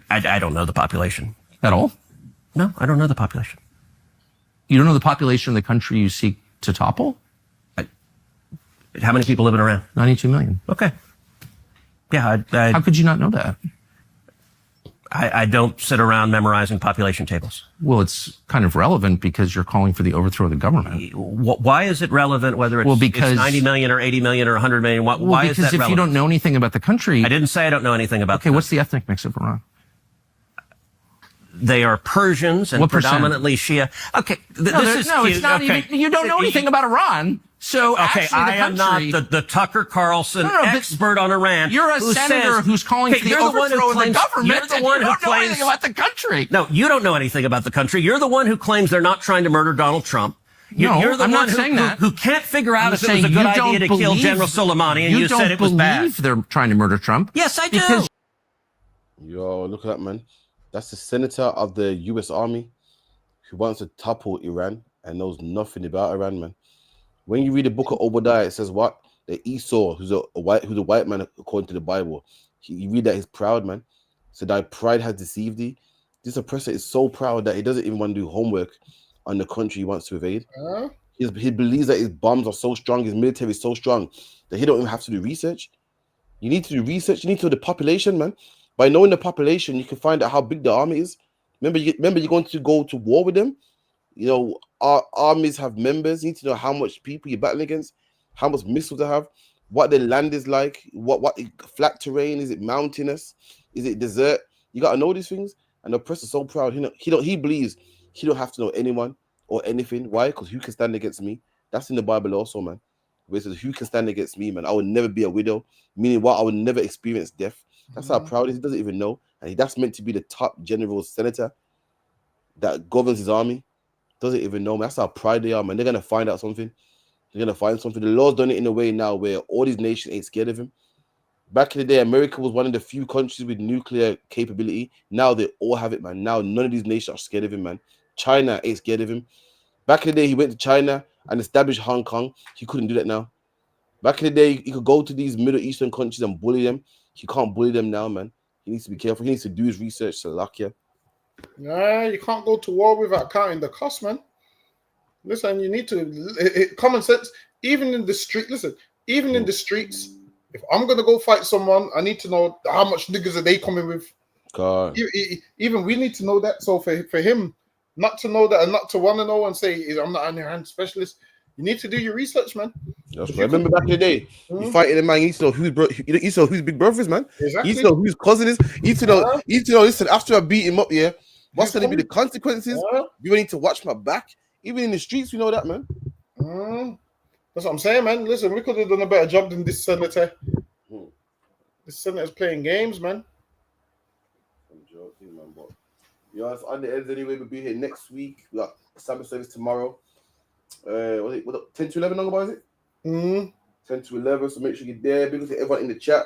I don't know the population at all. No, I don't know the population. You don't know the population of the country you seek to topple? How many people live in Iran? 92 million. Okay. Yeah. How could you not know that? I don't sit around memorizing population tables. Well, it's kind of relevant because you're calling for the overthrow of the government. Why is it relevant whether it's 90 million or 80 million or 100 million? Why is that relevant? Because if you don't know anything about the country... I didn't say I don't know anything about Okay, what's the ethnic mix of Iran? They are Persians and predominantly Shia. Okay, it's not even... You don't know anything about Iran. So okay, I am not the Tucker Carlson expert on Iran. You're a senator who's calling for the overthrow of the government. You're the one who don't know anything about the country. No, you don't know anything about the country. You're the one who claims they're not trying to murder Donald Trump. You're the I'm one not saying that. who can't figure out if it was a good idea to kill General Soleimani, and you said it was bad. You don't believe they're trying to murder Trump? Yes, I do. Yo, look at that, man. That's the senator of the U.S. Army who wants to topple Iran and knows nothing about Iran, man. When you read the book of Obadiah, it says what? That Esau, who's a white man according to the Bible, you read that he's proud, man. So thy pride has deceived thee. This oppressor is so proud that he doesn't even want to do homework on the country he wants to invade. He believes that his bombs are so strong, his military is so strong that he don't even have to do research. You need to do research. You need to know the population, man. By knowing the population, you can find out how big the army is. Remember, you're going to go to war with them. You know, our armies have members. You need to know how much people you're battling against, how much missiles they have, what the land is like, what flat terrain, is it mountainous, is it desert? You got to know these things. And the oppressor's so proud. He believes he don't have to know anyone or anything. Why? Because who can stand against me? That's in the Bible also, man. Where it says, who can stand against me, man? I will never be a widow. Meaning what? I will never experience death. That's how proud he is. He doesn't even know. And that's meant to be the top general senator that governs his army. Doesn't even know, man. That's how proud they are, man. They're going to find out something. They're going to find something. The Lord's done it in a way now where all these nations ain't scared of him. Back in the day, America was one of the few countries with nuclear capability. Now they all have it, man. Now none of these nations are scared of him, man. China ain't scared of him. Back in the day, he went to China and established Hong Kong. He couldn't do that now. Back in the day, he could go to these Middle Eastern countries and bully them. He can't bully them now, man. He needs to be careful. He needs to do his research, Salakia. Nah, you can't go to war without counting the cost, man. Listen, you need to common sense. Even in the street, even in the streets, if I'm gonna go fight someone, I need to know how much niggas are they coming with. God. Even we need to know that. So for him not to know that and not to want to know and say I'm not an hand specialist, you need to do your research, man. That's right. Remember back in the day, you fighting a man, you need to know who's who's big brother is, man. Exactly. You need to know whose cousin is. You need to know. You need to know. Listen, after I beat him up, yeah, what's going to be the consequences? You need to watch my back. Even in the streets, we know that, man. That's what I'm saying, man. Listen, we could have done a better job than this senator. This senator's playing games, man. I'm joking, man. But yeah, it's on the ends anyway. We'll be here next week. We got Sabbath service tomorrow. What 10 to 11 number is it? 10 to 11. So make sure you're there. Because everyone in the chat,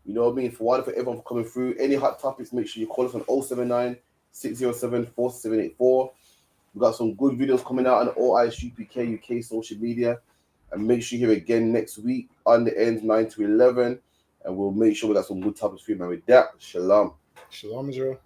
you know what I mean. For everyone for coming through. Any hot topics, make sure you call us on 079 607 4784. We got some good videos coming out on all ISUPK UK social media. And make sure you're here again next week on the ends 9 to 11. And we'll make sure we got some good topics for you, man. With that, shalom. Shalom, Israel.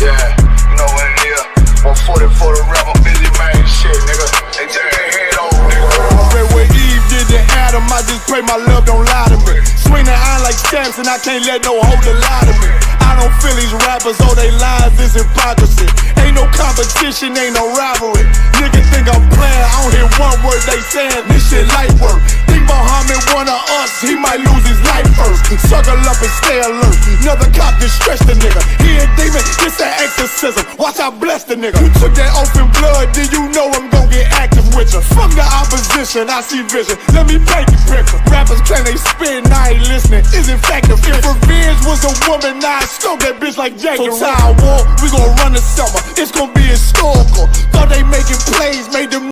Yeah, you know what it is. 140 for the rapper, busy man, shit, nigga. They take their head off, nigga. I read what Eve did to Adam, I just pray my love don't lie to me. Swing the iron like Samson, I can't let no holder lie to me. I don't feel these rappers, all they lies is hypocrisy. Ain't no competition, ain't no rivalry. Niggas think I'm playing, I don't hear one word they saying, this shit light work. Think Muhammad one of us, he might lose his life first. Suckle up and stay alert. Another cop just stretch the nigga. He a demon, this an exorcism. Watch I bless the nigga. You took that oath in blood, then you know I'm gon' get active with you. From the opposition, I see vision. Let me paint the picture. Rappers claim they spit, and I ain't listening. Is effective. If revenge was a woman, now I stroke that bitch like Jake. So War, we gon' run the summer. It's gon' be in store.